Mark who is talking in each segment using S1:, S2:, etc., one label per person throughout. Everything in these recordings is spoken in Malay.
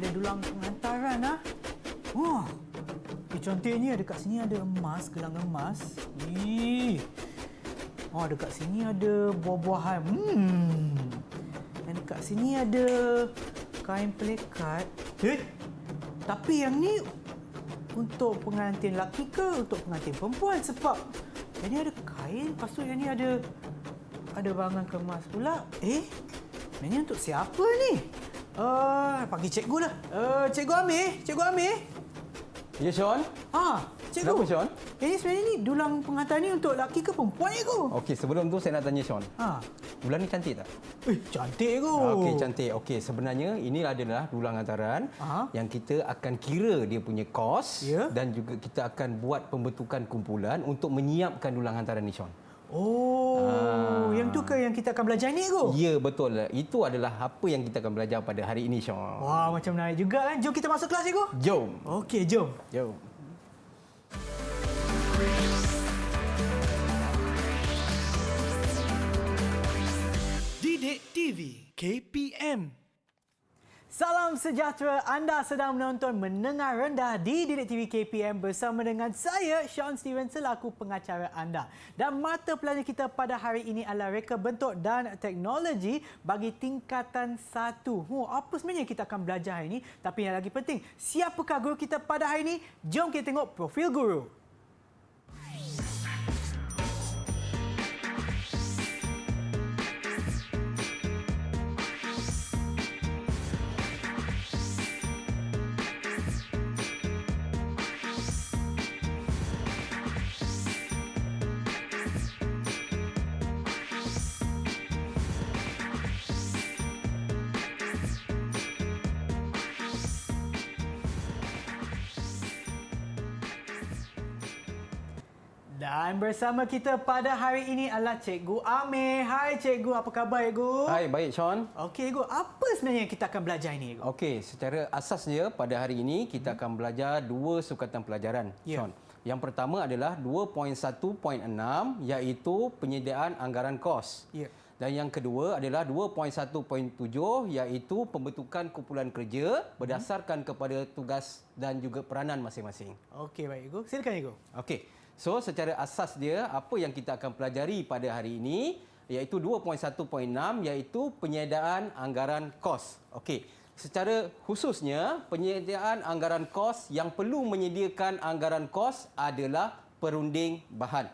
S1: ada dulang pengantaran ah. Wah. Cantiknya dekat sini ada emas, gelang emas. Ih. Oh, dekat sini ada buah-buahan. Dan dekat sini ada kain pelikat. Tapi yang ni untuk pengantin lelaki ke untuk pengantin perempuan? Sebab yang ni ada kain, lepas tu yang ni ada barangan kemas pula. Yang ni untuk siapa ni? Panggil cikgu lah. Cikgu Amir.
S2: Ya, Sean?
S1: Cikgu.
S2: Kenapa, Sean?
S1: Ini sebenarnya ni dulang pengantin ni untuk lelaki ke perempuan, cikgu?
S2: Okey, sebelum tu saya nak tanya Sean. Bulan ni cantik tak?
S1: Cantik, cikgu.
S2: Okey, cantik. Okey, sebenarnya ini adalah dulang hantaran yang kita akan kira dia punya kos dan juga kita akan buat pembentukan kumpulan untuk menyiapkan dulang hantaran ni, Sean.
S1: Yang tu ke yang kita akan belajar ni, cikgu?
S2: Ya, betul. Itu adalah apa yang kita akan belajar pada hari ini, Sean.
S1: Wah, macam menarik juga kan. Jom kita masuk kelas, cikgu.
S2: Jom.
S1: Okey, jom.
S2: Jom.
S3: Didik TV KPM.
S1: Salam sejahtera, anda sedang menonton Mendengar Rendah di Didik TV KPM bersama dengan saya, Sean Steven, selaku pengacara anda. Dan mata pelajaran kita pada hari ini adalah reka bentuk dan teknologi bagi tingkatan 1. Apa sebenarnya kita akan belajar hari ini? Tapi yang lagi penting, siapakah guru kita pada hari ini? Jom kita tengok profil guru. Dan bersama kita pada hari ini adalah Cikgu Amir. Hai Cikgu, apa khabar Cikgu?
S2: Hai, baik Sean.
S1: Okey Cikgu, apa sebenarnya yang kita akan belajar ini Cikgu?
S2: Okey, secara asasnya pada hari ini kita akan belajar dua sukatan pelajaran, Sean. Yang pertama adalah 2.1.6 iaitu penyediaan anggaran kos. Dan yang kedua adalah 2.1.7 iaitu pembentukan kumpulan kerja berdasarkan kepada tugas dan juga peranan masing-masing.
S1: Okey baik Cikgu, silakan Cikgu.
S2: Okey. So secara asas dia apa yang kita akan pelajari pada hari ini iaitu 2.1.6 iaitu penyediaan anggaran kos. Okey. Secara khususnya penyediaan anggaran kos yang perlu menyediakan anggaran kos adalah perunding bahan.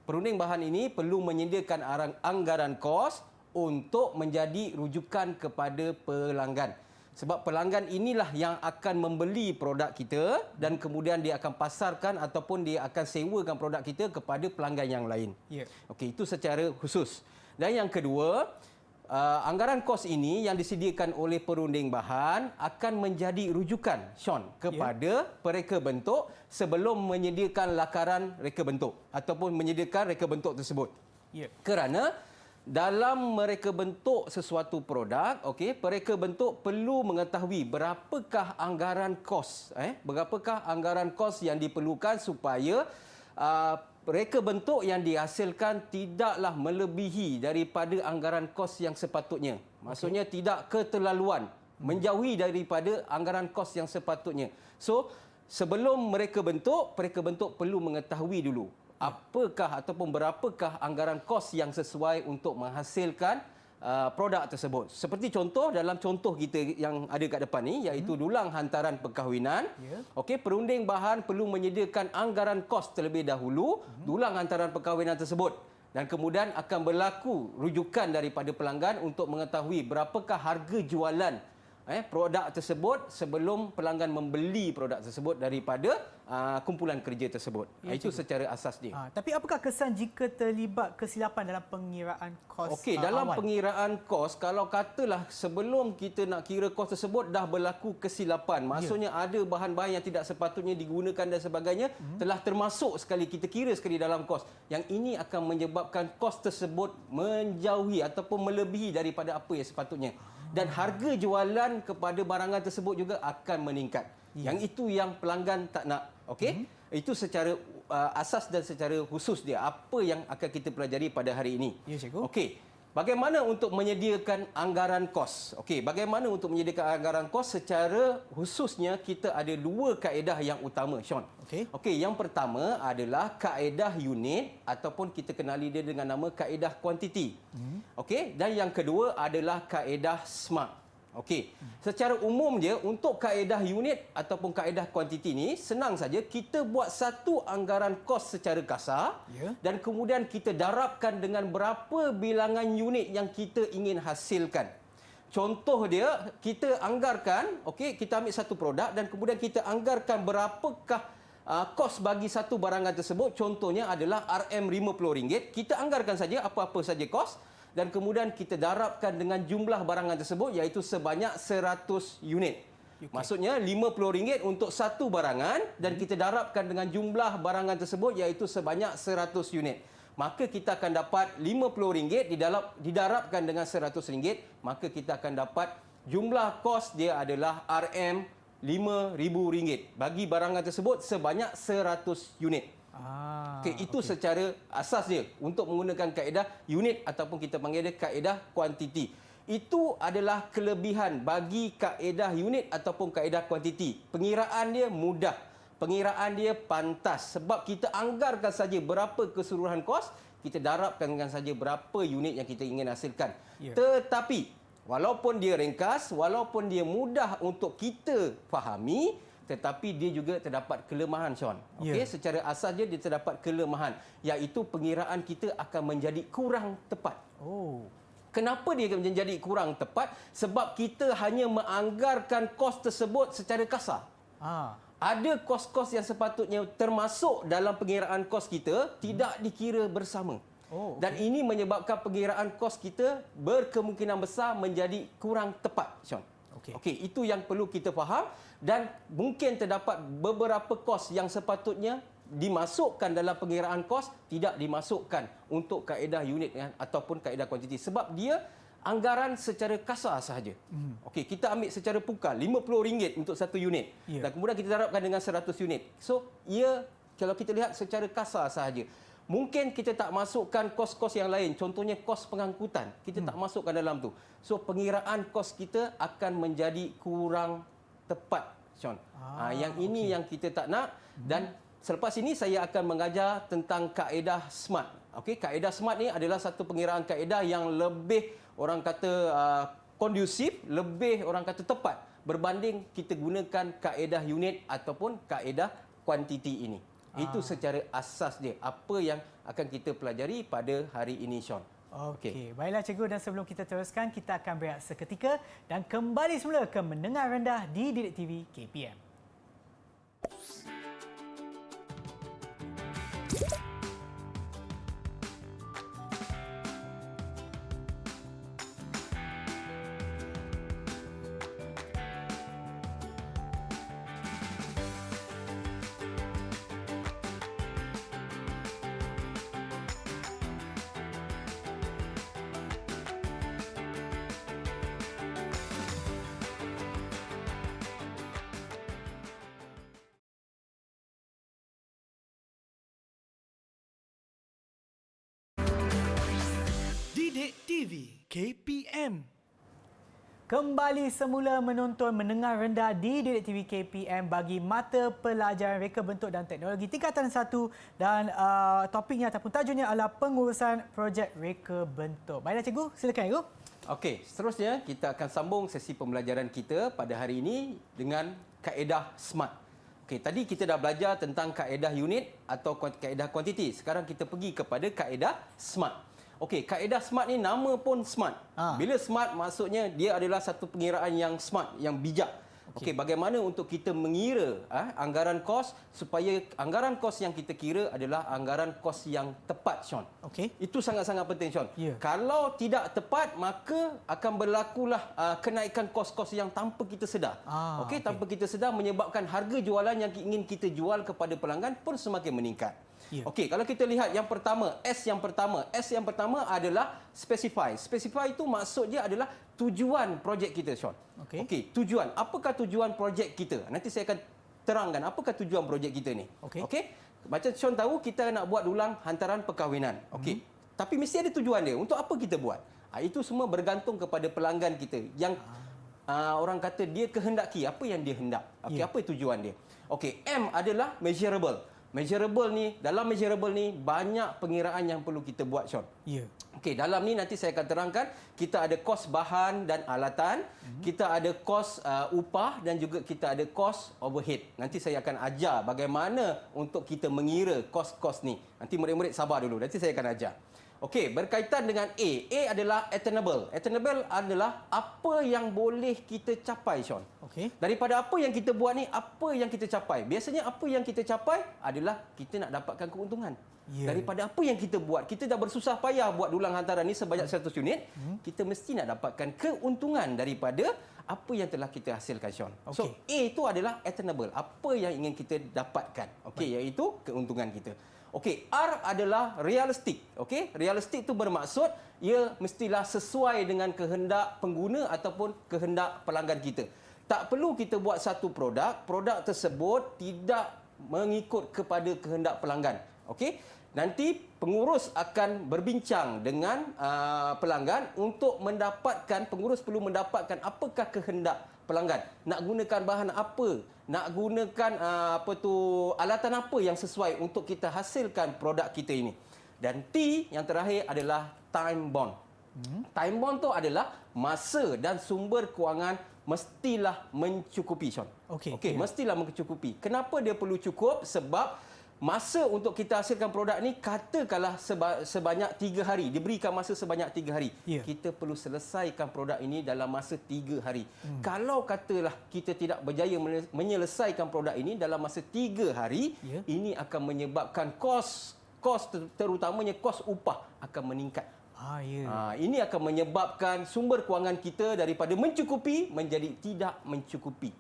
S2: Perunding bahan ini perlu menyediakan anggaran kos untuk menjadi rujukan kepada pelanggan. Sebab pelanggan inilah yang akan membeli produk kita dan kemudian dia akan pasarkan ataupun dia akan sewakan produk kita kepada pelanggan yang lain. Okey, itu secara khusus. Dan yang kedua, anggaran kos ini yang disediakan oleh perunding bahan akan menjadi rujukan, Sean, kepada pereka bentuk sebelum menyediakan lakaran reka bentuk ataupun menyediakan reka bentuk tersebut. Kerana dalam mereka bentuk sesuatu produk, pereka bentuk perlu mengetahui berapakah anggaran kos, berapakah anggaran kos yang diperlukan supaya reka bentuk yang dihasilkan tidaklah melebihi daripada anggaran kos yang sepatutnya. Maksudnya tidak keterlaluan, menjauhi daripada anggaran kos yang sepatutnya. So, sebelum mereka bentuk perlu mengetahui dulu apakah ataupun berapakah anggaran kos yang sesuai untuk menghasilkan produk tersebut. Seperti contoh, dalam contoh kita yang ada kat depan ni, iaitu dulang hantaran perkahwinan. Perunding bahan perlu menyediakan anggaran kos terlebih dahulu, dulang hantaran perkahwinan tersebut. Dan kemudian akan berlaku rujukan daripada pelanggan untuk mengetahui berapakah harga jualan produk tersebut sebelum pelanggan membeli produk tersebut daripada kumpulan kerja tersebut. Itu secara asas dia.
S1: Tapi apakah kesan jika terlibat kesilapan dalam pengiraan kos
S2: Okey, dalam pengiraan kos, kalau katalah sebelum kita nak kira kos tersebut dah berlaku kesilapan, maksudnya ada bahan-bahan yang tidak sepatutnya digunakan dan sebagainya, telah termasuk sekali kita kira sekali dalam kos. Yang ini akan menyebabkan kos tersebut menjauhi ataupun melebihi daripada apa yang sepatutnya. Dan harga jualan kepada barangan tersebut juga akan meningkat. Yang itu yang pelanggan tak nak. Okey? Itu secara asas dan secara khusus dia. Apa yang akan kita pelajari pada hari ini.
S1: Ya, cikgu.
S2: Okey. bagaimana untuk menyediakan anggaran kos? Okey, bagaimana untuk menyediakan anggaran kos secara khususnya kita ada dua kaedah yang utama, Sean. Okey, yang pertama adalah kaedah unit ataupun kita kenali dia dengan nama kaedah kuantiti. Okey, dan yang kedua adalah kaedah SMART. Okey, secara umum je untuk kaedah unit ataupun kaedah kuantiti ni senang saja kita buat satu anggaran kos secara kasar dan kemudian kita darabkan dengan berapa bilangan unit yang kita ingin hasilkan. Contoh dia, kita anggarkan, okey, kita ambil satu produk dan kemudian kita anggarkan berapakah kos bagi satu barangan tersebut. Contohnya adalah RM50. Kita anggarkan saja apa-apa saja kos dan kemudian kita darabkan dengan jumlah barangan tersebut iaitu sebanyak 100 unit. Maksudnya RM50 untuk satu barangan dan kita darabkan dengan jumlah barangan tersebut iaitu sebanyak 100 unit. Maka kita akan dapat RM50 didarabkan dengan RM100, maka kita akan dapat jumlah kos dia adalah RM5,000 bagi barangan tersebut sebanyak 100 unit. Okey, itu secara asas dia untuk menggunakan kaedah unit ataupun kita panggil dia kaedah kuantiti. Itu adalah kelebihan bagi kaedah unit ataupun kaedah kuantiti. Pengiraan dia mudah. Pengiraan dia pantas sebab kita anggarkan saja berapa keseluruhan kos, kita darabkan dengan saja berapa unit yang kita ingin hasilkan. Tetapi walaupun dia ringkas, walaupun dia mudah untuk kita fahami, tetapi dia juga terdapat kelemahan, Sean. Okey, secara asas dia terdapat kelemahan iaitu pengiraan kita akan menjadi kurang tepat. Kenapa dia menjadi kurang tepat? Sebab kita hanya menganggarkan kos tersebut secara kasar. Ada kos-kos yang sepatutnya termasuk dalam pengiraan kos kita tidak dikira bersama. Dan ini menyebabkan pengiraan kos kita berkemungkinan besar menjadi kurang tepat, Sean. Okey, itu yang perlu kita faham dan mungkin terdapat beberapa kos yang sepatutnya dimasukkan dalam pengiraan kos tidak dimasukkan untuk kaedah unit ataupun kaedah kuantiti sebab dia anggaran secara kasar sahaja. Okey, kita ambil secara pukal RM50 untuk satu unit dan kemudian kita darabkan dengan 100 unit. So, ia kalau kita lihat secara kasar sahaja. Mungkin kita tak masukkan kos-kos yang lain, contohnya kos pengangkutan. Kita tak masukkan dalam tu. So, pengiraan kos kita akan menjadi kurang tepat, Sean. Yang ini yang kita tak nak dan selepas ini saya akan mengajar tentang kaedah SMART. Okey, kaedah SMART ni adalah satu pengiraan kaedah yang lebih orang kata kondusif, lebih orang kata tepat berbanding kita gunakan kaedah unit ataupun kaedah kuantiti ini. Itu secara asas dia apa yang akan kita pelajari pada hari ini, Sean.
S1: Okey, baiklah cikgu, dan sebelum kita teruskan, kita akan berehat seketika dan kembali semula ke Mendengar Rendah di Didik TV KPM.
S3: Didik TV KPM.
S1: Kembali semula menonton Mendengar Rendah di Didik TV KPM bagi mata pelajaran reka bentuk dan teknologi tingkatan 1 dan topiknya ataupun tajuknya adalah pengurusan projek reka bentuk. Baiklah cikgu, silakan cikgu.
S2: Okey, seterusnya kita akan sambung sesi pembelajaran kita pada hari ini dengan kaedah SMART. Okey, tadi kita dah belajar tentang kaedah unit atau kaedah kuantiti. Sekarang kita pergi kepada kaedah SMART. Okey, kaedah SMART ni nama pun SMART. Bila SMART maksudnya dia adalah satu pengiraan yang smart, yang bijak. Okey, bagaimana untuk kita mengira anggaran kos supaya anggaran kos yang kita kira adalah anggaran kos yang tepat, Sean.
S1: Okey.
S2: Itu sangat-sangat penting, Sean. Kalau tidak tepat, maka akan berlakulah kenaikan kos-kos yang tanpa kita sedar. Okey, tanpa kita sedar menyebabkan harga jualan yang ingin kita jual kepada pelanggan pun semakin meningkat. Okey, kalau kita lihat yang pertama, S yang pertama adalah specify. Specify itu maksud dia adalah tujuan projek kita, Sean. Okey, tujuan. Apakah tujuan projek kita? Nanti saya akan terangkan apakah tujuan projek kita ni. Okey. Macam Sean tahu kita nak buat ulang hantaran perkahwinan. Okey. Tapi mesti ada tujuan dia. Untuk apa kita buat? Itu semua bergantung kepada pelanggan kita yang orang kata dia kehendaki apa yang dia hendak. Okey, apa tujuan dia? Okey, M adalah measurable. Measurable ni, dalam measurable ni banyak pengiraan yang perlu kita buat, Sean.
S1: Ya.
S2: Okey, dalam ni nanti saya akan terangkan kita ada kos bahan dan alatan, kita ada kos upah dan juga kita ada kos overhead. Nanti saya akan ajar bagaimana untuk kita mengira kos-kos ni. Nanti murid-murid sabar dulu, nanti saya akan ajar. Okey, berkaitan dengan A. A adalah attainable. Attainable adalah apa yang boleh kita capai, Sean.
S1: Okey.
S2: Daripada apa yang kita buat ni, apa yang kita capai. Biasanya apa yang kita capai adalah kita nak dapatkan keuntungan.
S1: Ya.
S2: Daripada apa yang kita buat, kita dah bersusah payah buat dulang hantaran ni sebanyak 100 unit, kita mesti nak dapatkan keuntungan daripada apa yang telah kita hasilkan, Sean. So, A itu adalah attainable. Apa yang ingin kita dapatkan. Okey, iaitu keuntungan kita. Okey, R adalah realistik. Okey, realistik itu bermaksud ia mestilah sesuai dengan kehendak pengguna ataupun kehendak pelanggan kita. Tak perlu kita buat satu produk tersebut tidak mengikut kepada kehendak pelanggan. Okey, nanti pengurus akan berbincang dengan pelanggan untuk mendapatkan, pengurus perlu mendapatkan apakah kehendak pelanggan. Nak gunakan bahan apa? Nak gunakan alatan apa yang sesuai untuk kita hasilkan produk kita ini. Dan T yang terakhir adalah time bound. Time bound tu adalah masa dan sumber kewangan mestilah mencukupi, Sean. Okey, mestilah mencukupi. Kenapa dia perlu cukup? Sebab masa untuk kita hasilkan produk ni katakanlah sebanyak 3 hari. Diberikan masa sebanyak 3 hari. Kita perlu selesaikan produk ini dalam masa 3 hari. Kalau katalah kita tidak berjaya menyelesaikan produk ini dalam masa 3 hari, ini akan menyebabkan kos terutamanya kos upah akan meningkat. Ini akan menyebabkan sumber kewangan kita daripada mencukupi menjadi tidak mencukupi.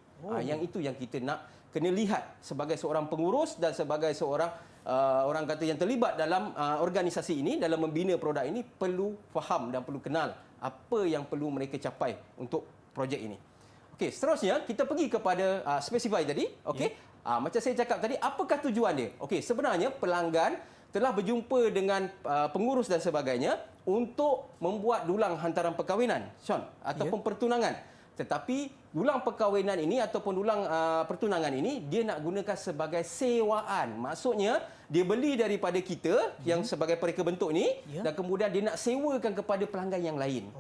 S2: Yang itu yang kita nak kena lihat sebagai seorang pengurus dan sebagai seorang orang kata yang terlibat dalam organisasi ini, dalam membina produk ini, perlu faham dan perlu kenal apa yang perlu mereka capai untuk projek ini. Okey, seterusnya kita pergi kepada specify tadi. Okey, macam saya cakap tadi, apakah tujuan dia? Okey, sebenarnya pelanggan telah berjumpa dengan pengurus dan sebagainya untuk membuat dulang hantaran perkahwinan, Sean, ataupun pertunangan. Tetapi dulang perkahwinan ini ataupun dulang pertunangan ini dia nak gunakan sebagai sewaan. Maksudnya dia beli daripada kita yang sebagai pereka bentuk ni dan kemudian dia nak sewakan kepada pelanggan yang lain.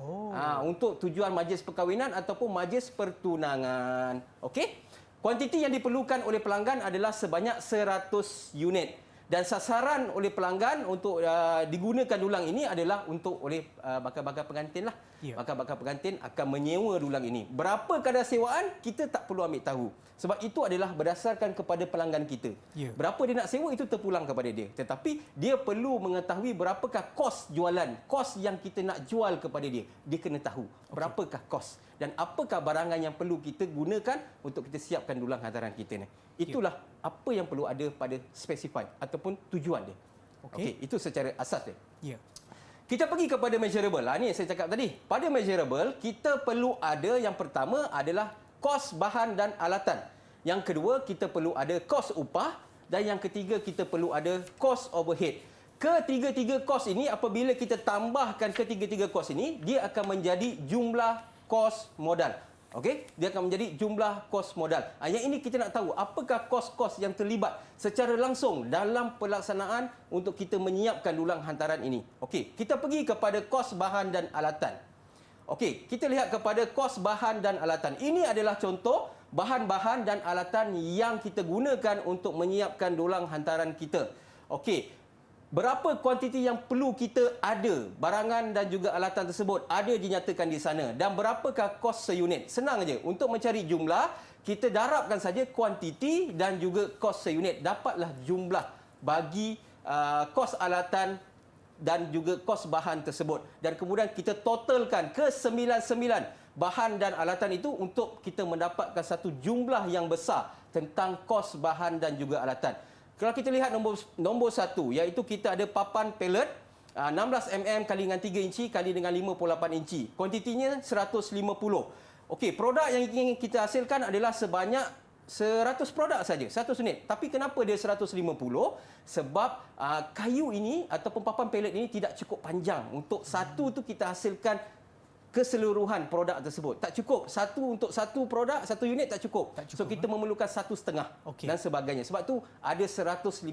S2: Untuk tujuan majlis perkahwinan ataupun majlis pertunangan. Okey? Kuantiti yang diperlukan oleh pelanggan adalah sebanyak 100 unit. Dan sasaran oleh pelanggan untuk digunakan dulang ini adalah untuk oleh bakal-bakal pengantin lah. Bakal-bakal pengantin akan menyewa dulang ini. Berapa kadar sewaan, kita tak perlu ambil tahu. Sebab itu adalah berdasarkan kepada pelanggan kita. Berapa dia nak sewa, itu terpulang kepada dia. Tetapi dia perlu mengetahui berapakah kos jualan, kos yang kita nak jual kepada dia. Dia kena tahu berapakah kos dan apakah barangan yang perlu kita gunakan untuk kita siapkan dulang hantaran kita ni. Itulah apa yang perlu ada pada specify ataupun tujuan dia. Okey, itu secara asas dia. Kita pergi kepada measurable. Ini yang saya cakap tadi. Pada measurable, kita perlu ada, yang pertama adalah kos bahan dan alatan. Yang kedua, kita perlu ada kos upah. Dan yang ketiga, kita perlu ada kos overhead. Ketiga-tiga kos ini, apabila kita tambahkan ketiga-tiga kos ini, dia akan menjadi jumlah kos modal. Okey, dia akan menjadi jumlah kos modal. Yang ini kita nak tahu apakah kos-kos yang terlibat secara langsung dalam pelaksanaan untuk kita menyiapkan dulang hantaran ini. Okey, kita pergi kepada kos bahan dan alatan. Okey, kita lihat kepada kos bahan dan alatan. Ini adalah contoh bahan-bahan dan alatan yang kita gunakan untuk menyiapkan dulang hantaran kita. Okey, berapa kuantiti yang perlu kita ada, barangan dan juga alatan tersebut ada dinyatakan di sana. Dan berapakah kos seunit? Senang saja. Untuk mencari jumlah, kita darabkan saja kuantiti dan juga kos seunit. Dapatlah jumlah bagi kos alatan dan juga kos bahan tersebut. Dan kemudian kita totalkan ke 99 bahan dan alatan itu untuk kita mendapatkan satu jumlah yang besar tentang kos bahan dan juga alatan. Kalau kita lihat nombor 1, iaitu kita ada papan pellet 16 mm kali dengan 3 inci kali dengan 58 inci. Kuantitinya 150. Okey, produk yang ingin kita hasilkan adalah sebanyak 100 produk saja, 100 unit. Tapi kenapa dia 150? Sebab kayu ini ataupun papan pelet ini tidak cukup panjang. Untuk satu tu kita hasilkan keseluruhan produk tersebut. Tak cukup. Satu untuk satu produk, satu unit tak cukup. So kita memerlukan 1,5 dan sebagainya. Sebab tu ada 150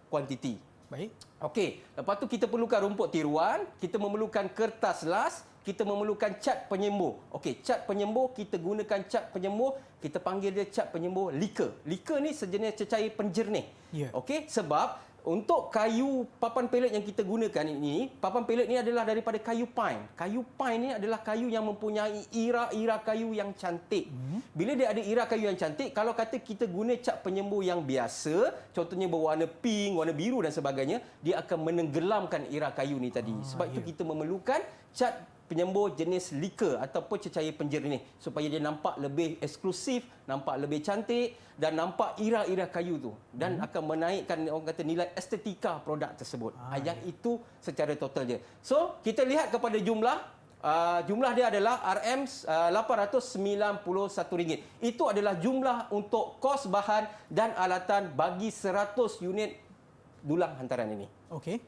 S2: kuantiti.
S1: Baik.
S2: Okey, lepas tu kita perlukan rumput tiruan, kita memerlukan kertas las, kita memerlukan cat penyembuh. Okey, cat penyembuh, kita gunakan cat penyembuh, kita panggil dia cat penyembuh liker. Liker ni sejenis cecair penjernih.
S1: Ya.
S2: Okey, sebab untuk kayu papan pelet yang kita gunakan ini, papan pelet ni adalah daripada kayu pine. Kayu pine ni adalah kayu yang mempunyai ira-ira kayu yang cantik. Bila dia ada ira kayu yang cantik, kalau kata kita guna cat penyembuh yang biasa, contohnya berwarna pink, warna biru dan sebagainya, dia akan menenggelamkan ira kayu ni tadi. Sebab itu kita memerlukan cat penyembuh jenis liker ataupun cecair penjernih supaya dia nampak lebih eksklusif, nampak lebih cantik dan nampak ira-ira kayu tu dan akan menaikkan orang kata nilai estetika produk tersebut. Yang itu secara total je. So, kita lihat kepada jumlah jumlah dia adalah RM891. Itu adalah jumlah untuk kos bahan dan alatan bagi 100 unit dulang hantaran ini. Okey,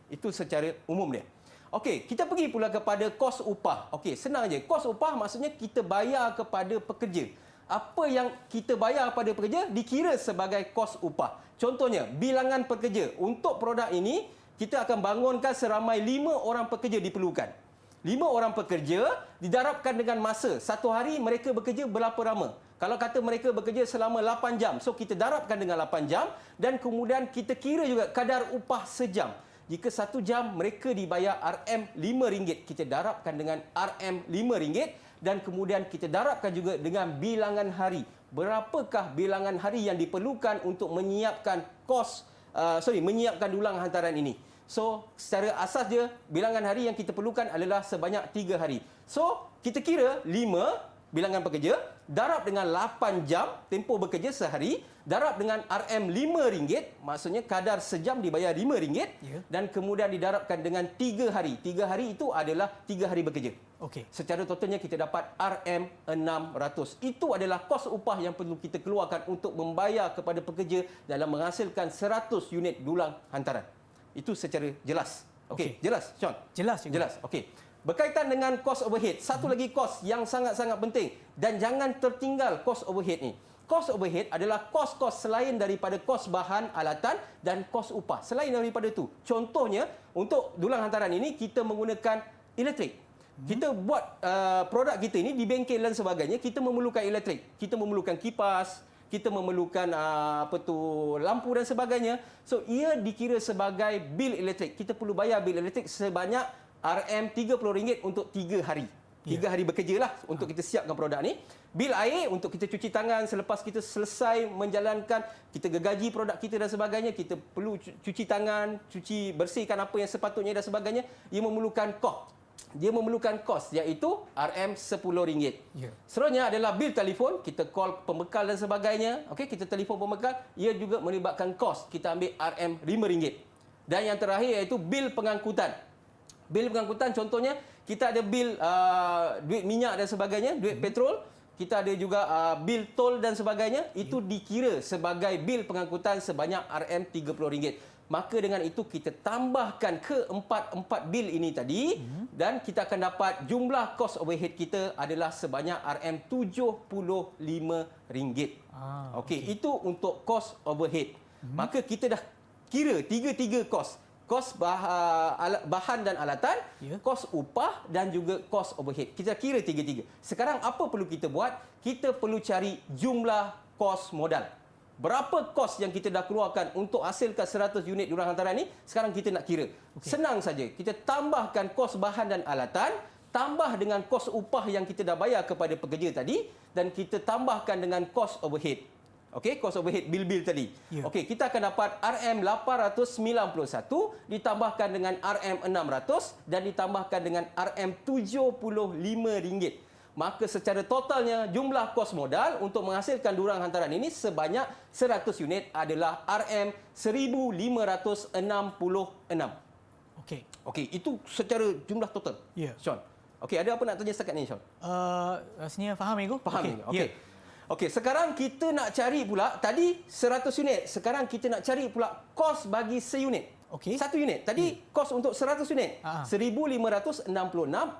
S2: itu secara umum dia. Okey, kita pergi pula kepada kos upah. Okey, senang je. Kos upah maksudnya kita bayar kepada pekerja. Apa yang kita bayar pada pekerja dikira sebagai kos upah. Contohnya, bilangan pekerja. Untuk produk ini, kita akan bangunkan seramai 5 orang pekerja diperlukan. 5 orang pekerja didarabkan dengan masa. Satu hari mereka bekerja berapa lama? Kalau kata mereka bekerja selama 8 jam, so kita darabkan dengan 8 jam dan kemudian kita kira juga kadar upah sejam. Jika 1 jam mereka dibayar RM5, kita darabkan dengan RM5 dan kemudian kita darabkan juga dengan bilangan hari. Berapakah bilangan hari yang diperlukan untuk menyiapkan menyiapkan dulang hantaran ini? So, secara asas dia, bilangan hari yang kita perlukan adalah sebanyak 3 hari. So, kita kira 5 bilangan pekerja, darab dengan 8 jam tempoh bekerja sehari, darab dengan RM5, maksudnya kadar sejam dibayar RM5 dan kemudian didarabkan dengan 3 hari. 3 hari itu adalah 3 hari bekerja. Secara totalnya kita dapat RM600. Itu adalah kos upah yang perlu kita keluarkan untuk membayar kepada pekerja dalam menghasilkan 100 unit dulang hantaran. Itu secara jelas. Okey, jelas, Sean?
S1: Jelas juga.
S2: Jelas. Okey. Berkaitan dengan kos overhead, satu lagi kos yang sangat-sangat penting dan jangan tertinggal kos overhead ni. Kos overhead adalah kos-kos selain daripada kos bahan, alatan dan kos upah. Selain daripada itu, contohnya untuk dulang hantaran ini kita menggunakan elektrik. Kita buat produk kita ini di bengkel dan sebagainya, kita memerlukan elektrik. Kita memerlukan kipas, kita memerlukan lampu dan sebagainya. So ia dikira sebagai bil elektrik. Kita perlu bayar bil elektrik sebanyak RM30 untuk 3 hari. 3 hari bekerja lah untuk kita siapkan produk ni. Bil air untuk kita cuci tangan selepas kita selesai menjalankan, kita gergaji produk kita dan sebagainya. Kita perlu cuci tangan, bersihkan apa yang sepatutnya dan sebagainya. Ia memerlukan kos. Dia memerlukan kos iaitu RM10. Seterusnya adalah bil telefon. Kita call pembekal dan sebagainya. Okey, kita telefon pembekal. Ia juga melibatkan kos. Kita ambil RM5. Dan yang terakhir iaitu bil pengangkutan. Bil pengangkutan contohnya kita ada bil duit minyak dan sebagainya, duit petrol, kita ada juga bil tol dan sebagainya, itu dikira sebagai bil pengangkutan sebanyak RM30. Maka dengan itu kita tambahkan ke empat bil ini tadi dan kita akan dapat jumlah kos overhead kita adalah sebanyak RM75. Okey, itu untuk kos overhead. Maka kita dah kira tiga-tiga kos. Kos bahan dan alatan, kos upah dan juga kos overhead. Kita kira tiga-tiga. Sekarang apa perlu kita buat? Kita perlu cari jumlah kos modal. Berapa kos yang kita dah keluarkan untuk hasilkan 100 unit dulang hantaran ni? Sekarang kita nak kira. Senang saja. Kita tambahkan kos bahan dan alatan, tambah dengan kos upah yang kita dah bayar kepada pekerja tadi dan kita tambahkan dengan kos overhead. Okey, kos overhead bil-bil tadi. Okey, kita akan dapat RM891 ditambahkan dengan RM600 dan ditambahkan dengan RM75. Maka secara totalnya jumlah kos modal untuk menghasilkan dulang hantaran ini sebanyak 100 unit adalah RM1566. Okey, itu secara jumlah total. Sean. Okey, ada apa nak tanya setakat ni, Sean?
S1: Rasanya faham, Ego?
S2: Faham. Okey. Okey, sekarang kita nak cari pula, tadi 100 unit, sekarang kita nak cari pula kos bagi seunit.
S1: Okey.
S2: Satu unit. Tadi kos untuk 100 unit. 1,566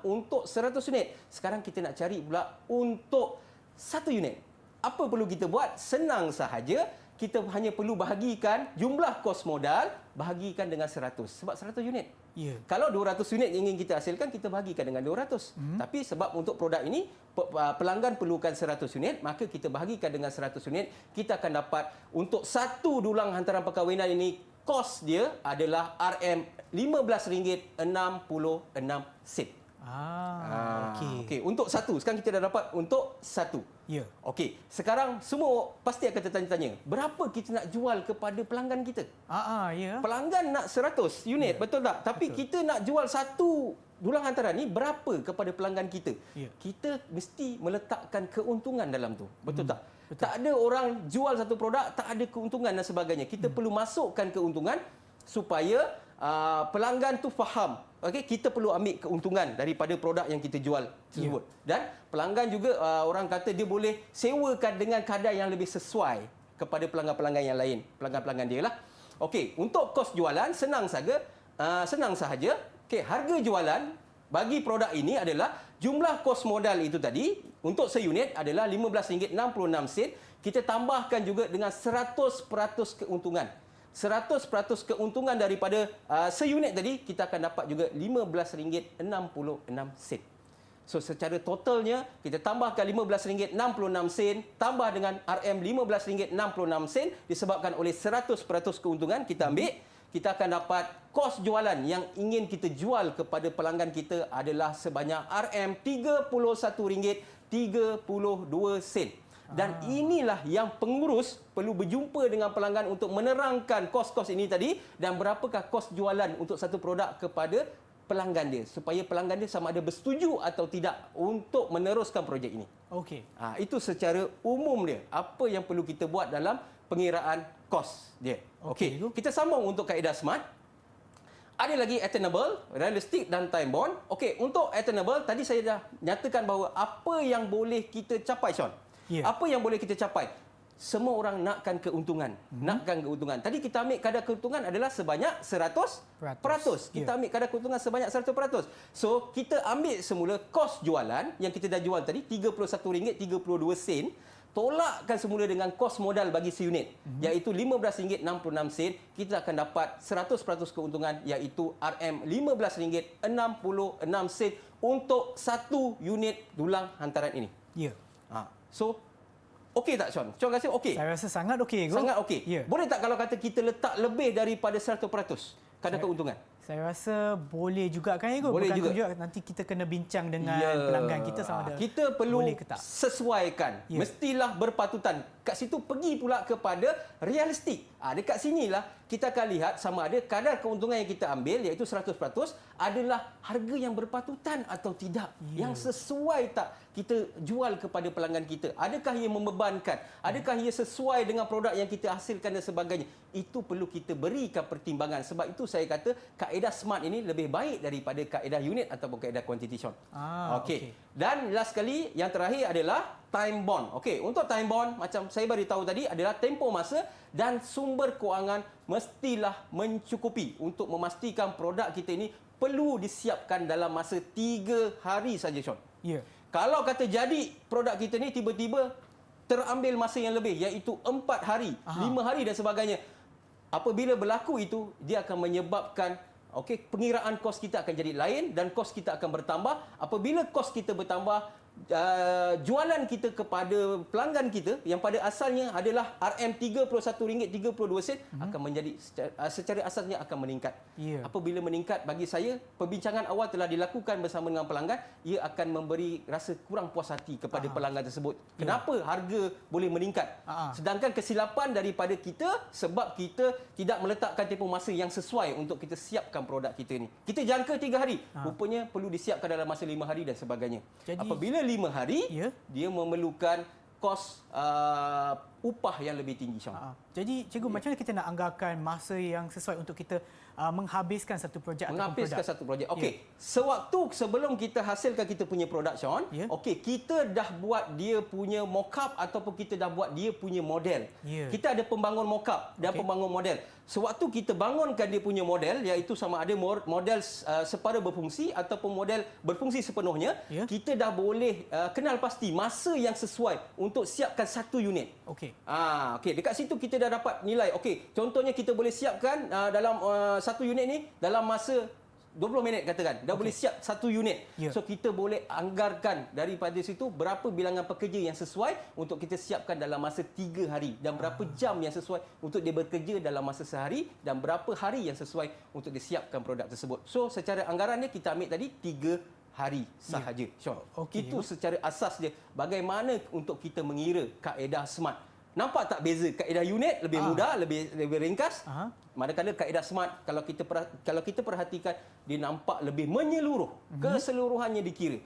S2: untuk 100 unit. Sekarang kita nak cari pula untuk satu unit. Apa perlu kita buat? Senang sahaja. Kita hanya perlu bahagikan jumlah kos modal, bahagikan dengan 100. Sebab 100 unit.
S1: Ya.
S2: Kalau 200 unit yang ingin kita hasilkan, kita bahagikan dengan 200. Tapi sebab untuk produk ini, pelanggan perlukan 100 unit, maka kita bahagikan dengan 100 unit. Kita akan dapat untuk satu dulang hantaran perkahwinan ini, kos dia adalah RM15.66. Okey. Untuk satu. Sekarang kita dah dapat untuk satu.
S1: Ya.
S2: Okey. Sekarang semua pasti akan tertanya-tanya, berapa kita nak jual kepada pelanggan kita?
S1: Ya.
S2: Pelanggan nak 100 unit, betul tak? Tapi kita nak jual satu dulang hantaran ni berapa kepada pelanggan kita?
S1: Ya.
S2: Kita mesti meletakkan keuntungan dalam tu. Betul tak?
S1: Betul.
S2: Tak ada orang jual satu produk, tak ada keuntungan dan sebagainya. Kita perlu masukkan keuntungan supaya pelanggan tu faham. Okey, kita perlu ambil keuntungan daripada produk yang kita jual tersebut. Dan pelanggan juga orang kata dia boleh sewakan dengan kadar yang lebih sesuai kepada pelanggan-pelanggan yang lain, pelanggan-pelanggan dia lah. Okey, untuk kos jualan senang saja. Okey, harga jualan bagi produk ini adalah jumlah kos modal itu tadi untuk seunit adalah RM15.66. Kita tambahkan juga dengan 100% keuntungan. 100% keuntungan daripada seunit tadi, kita akan dapat juga RM15.66. So secara totalnya, kita tambahkan RM15.66 tambah dengan RM15.66 disebabkan oleh 100% keuntungan kita ambil, kita akan dapat kos jualan yang ingin kita jual kepada pelanggan kita adalah sebanyak RM31.32. Dan inilah yang pengurus perlu berjumpa dengan pelanggan untuk menerangkan kos-kos ini tadi dan berapakah kos jualan untuk satu produk kepada pelanggan dia supaya pelanggan dia sama ada bersetuju atau tidak untuk meneruskan projek ini.
S1: Okey.
S2: Itu secara umum dia. Apa yang perlu kita buat dalam pengiraan kos dia. Okey. Kita sambung untuk kaedah SMART. Ada lagi attainable, realistic dan time bound. Okey, untuk attainable tadi saya dah nyatakan bahawa apa yang boleh kita capai, Sean.
S1: Ya.
S2: Apa yang boleh kita capai? Semua orang nakkan keuntungan. Nakkan keuntungan. Tadi kita ambil kadar keuntungan adalah sebanyak 100%. Kita ambil kadar keuntungan sebanyak 100%. So, kita ambil semula kos jualan yang kita dah jual tadi, RM31.32. Tolakkan semula dengan kos modal bagi seunit, iaitu RM15.66. Kita akan dapat 100% keuntungan, iaitu RM15.66 untuk satu unit dulang hantaran ini.
S1: Ya.
S2: So, okey tak, Sean? Sean rasa okey?
S1: Saya rasa sangat okey.
S2: Sangat okey.
S1: Ya.
S2: Boleh tak kalau kata kita letak lebih daripada 100% kadar keuntungan?
S1: Saya rasa boleh juga kan, Ego?
S2: Boleh
S1: Bukan
S2: juga.
S1: Nanti kita kena bincang dengan pelanggan kita sama ada
S2: kita perlu
S1: boleh ke tak.
S2: sesuaikan. Mestilah berpatutan. Kat situ pergi pula kepada realistik. Dekat sinilah kita akan lihat sama ada kadar keuntungan yang kita ambil iaitu 100% adalah harga yang berpatutan atau tidak. Yang sesuai tak kita jual kepada pelanggan kita. Adakah ia membebankan? Adakah ia sesuai dengan produk yang kita hasilkan dan sebagainya? Itu perlu kita berikan pertimbangan. Sebab itu saya kata kaedah SMART ini lebih baik daripada kaedah unit ataupun kaedah quantity, Sean. Okey. Dan last sekali, yang terakhir adalah time bond. Okey, untuk time bond macam saya beritahu tadi adalah tempoh masa dan sumber kewangan mestilah mencukupi untuk memastikan produk kita ini perlu disiapkan dalam masa 3 hari saja, Sean.
S1: Ya.
S2: Kalau kata jadi produk kita ni tiba-tiba terambil masa yang lebih iaitu 4 hari, 5 hari dan sebagainya. Apabila berlaku itu, dia akan menyebabkan pengiraan kos kita akan jadi lain dan kos kita akan bertambah. Apabila kos kita bertambah, jualan kita kepada pelanggan kita yang pada asalnya adalah RM31.32 akan menjadi secara asasnya akan meningkat. Apabila meningkat, bagi saya perbincangan awal telah dilakukan bersama dengan pelanggan, ia akan memberi rasa kurang puas hati kepada pelanggan tersebut. Kenapa harga boleh meningkat? Sedangkan kesilapan daripada kita sebab kita tidak meletakkan tempoh masa yang sesuai untuk kita siapkan produk kita ni. Kita jangka 3 hari, rupanya perlu disiapkan dalam masa 5 hari dan sebagainya. Apabila 5 hari, dia memerlukan kos upah yang lebih tinggi, Sean.
S1: Jadi cikgu, macam mana kita nak anggarkan masa yang sesuai untuk kita menghabiskan satu projek
S2: Menghabiskan
S1: ataupun
S2: satu projek. Okey, sewaktu sebelum kita hasilkan kita punya produk, Sean, okey, kita dah buat dia punya mock-up ataupun kita dah buat dia punya model. Kita ada pembangun mock-up dan pembangun model. Sewaktu kita bangunkan dia punya model, iaitu sama ada model separa berfungsi ataupun model berfungsi sepenuhnya, kita dah boleh kenal pasti masa yang sesuai untuk siapkan satu unit.
S1: Okey.
S2: Okey, dekat situ kita dah dapat nilai. Okey, contohnya kita boleh siapkan dalam satu unit ni dalam masa 20 minit katakan. Dah boleh siap satu unit. So kita boleh anggarkan daripada situ berapa bilangan pekerja yang sesuai untuk kita siapkan dalam masa 3 hari dan berapa jam yang sesuai untuk dia bekerja dalam masa sehari dan berapa hari yang sesuai untuk disiapkan produk tersebut. So secara anggarannya kita ambil tadi 3 hari sahaja. Sean. Itu secara asas dia bagaimana untuk kita mengira kaedah SMART. Nampak tak beza? Kaedah unit lebih mudah, lebih ringkas. Manakala kaedah SMART kalau kita perhatikan dia nampak lebih menyeluruh, keseluruhannya dikira.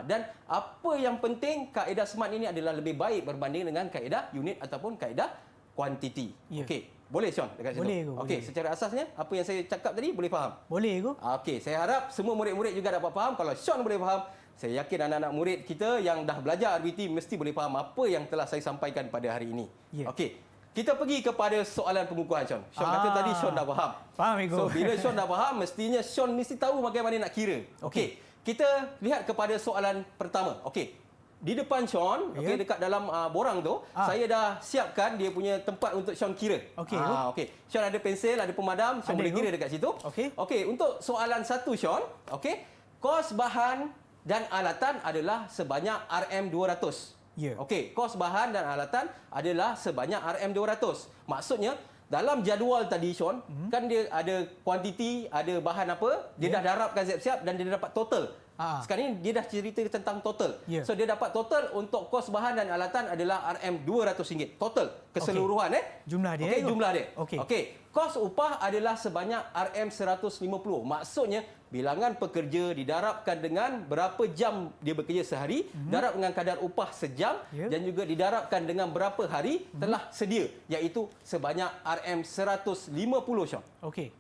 S2: Dan apa yang penting, kaedah SMART ini adalah lebih baik berbanding dengan kaedah unit ataupun kaedah kuantiti. Okey, boleh Sean dekat situ?
S1: Boleh.
S2: Okey, secara asasnya apa yang saya cakap tadi boleh faham?
S1: Boleh.
S2: Okey, saya harap semua murid-murid juga dapat faham. Kalau Sean boleh faham, saya yakin anak-anak murid kita yang dah belajar RBT mesti boleh faham apa yang telah saya sampaikan pada hari ini. Okey, kita pergi kepada soalan pengukuhan Sean. Sean kata tadi Sean dah faham.
S1: Faham, Ego.
S2: So, bila Sean dah faham, mestinya Sean mesti tahu bagaimana nak kira. Okey, kita lihat kepada soalan pertama. Okey, di depan Sean, dekat dalam borang tu, saya dah siapkan dia punya tempat untuk Sean kira. Okey. Sean ada pensel, ada pemadam, Sean boleh kira dekat situ. Okey, untuk soalan satu Sean, okey, kos bahan dan alatan adalah sebanyak RM200. Okey, kos bahan dan alatan adalah sebanyak RM200. Maksudnya dalam jadual tadi Sean, kan dia ada kuantiti, ada bahan apa, dia dah darabkan siap-siap dan dia dapat total. Sekarang ni dia dah cerita tentang total. So dia dapat total untuk kos bahan dan alatan adalah RM200 total keseluruhan
S1: jumlah dia.
S2: Okey, jumlah dia. Okey. Kos upah adalah sebanyak RM150. Maksudnya bilangan pekerja didarabkan dengan berapa jam dia bekerja sehari, darab dengan kadar upah sejam dan juga didarabkan dengan berapa hari telah sedia, iaitu sebanyak RM150 Syam.
S1: Okey.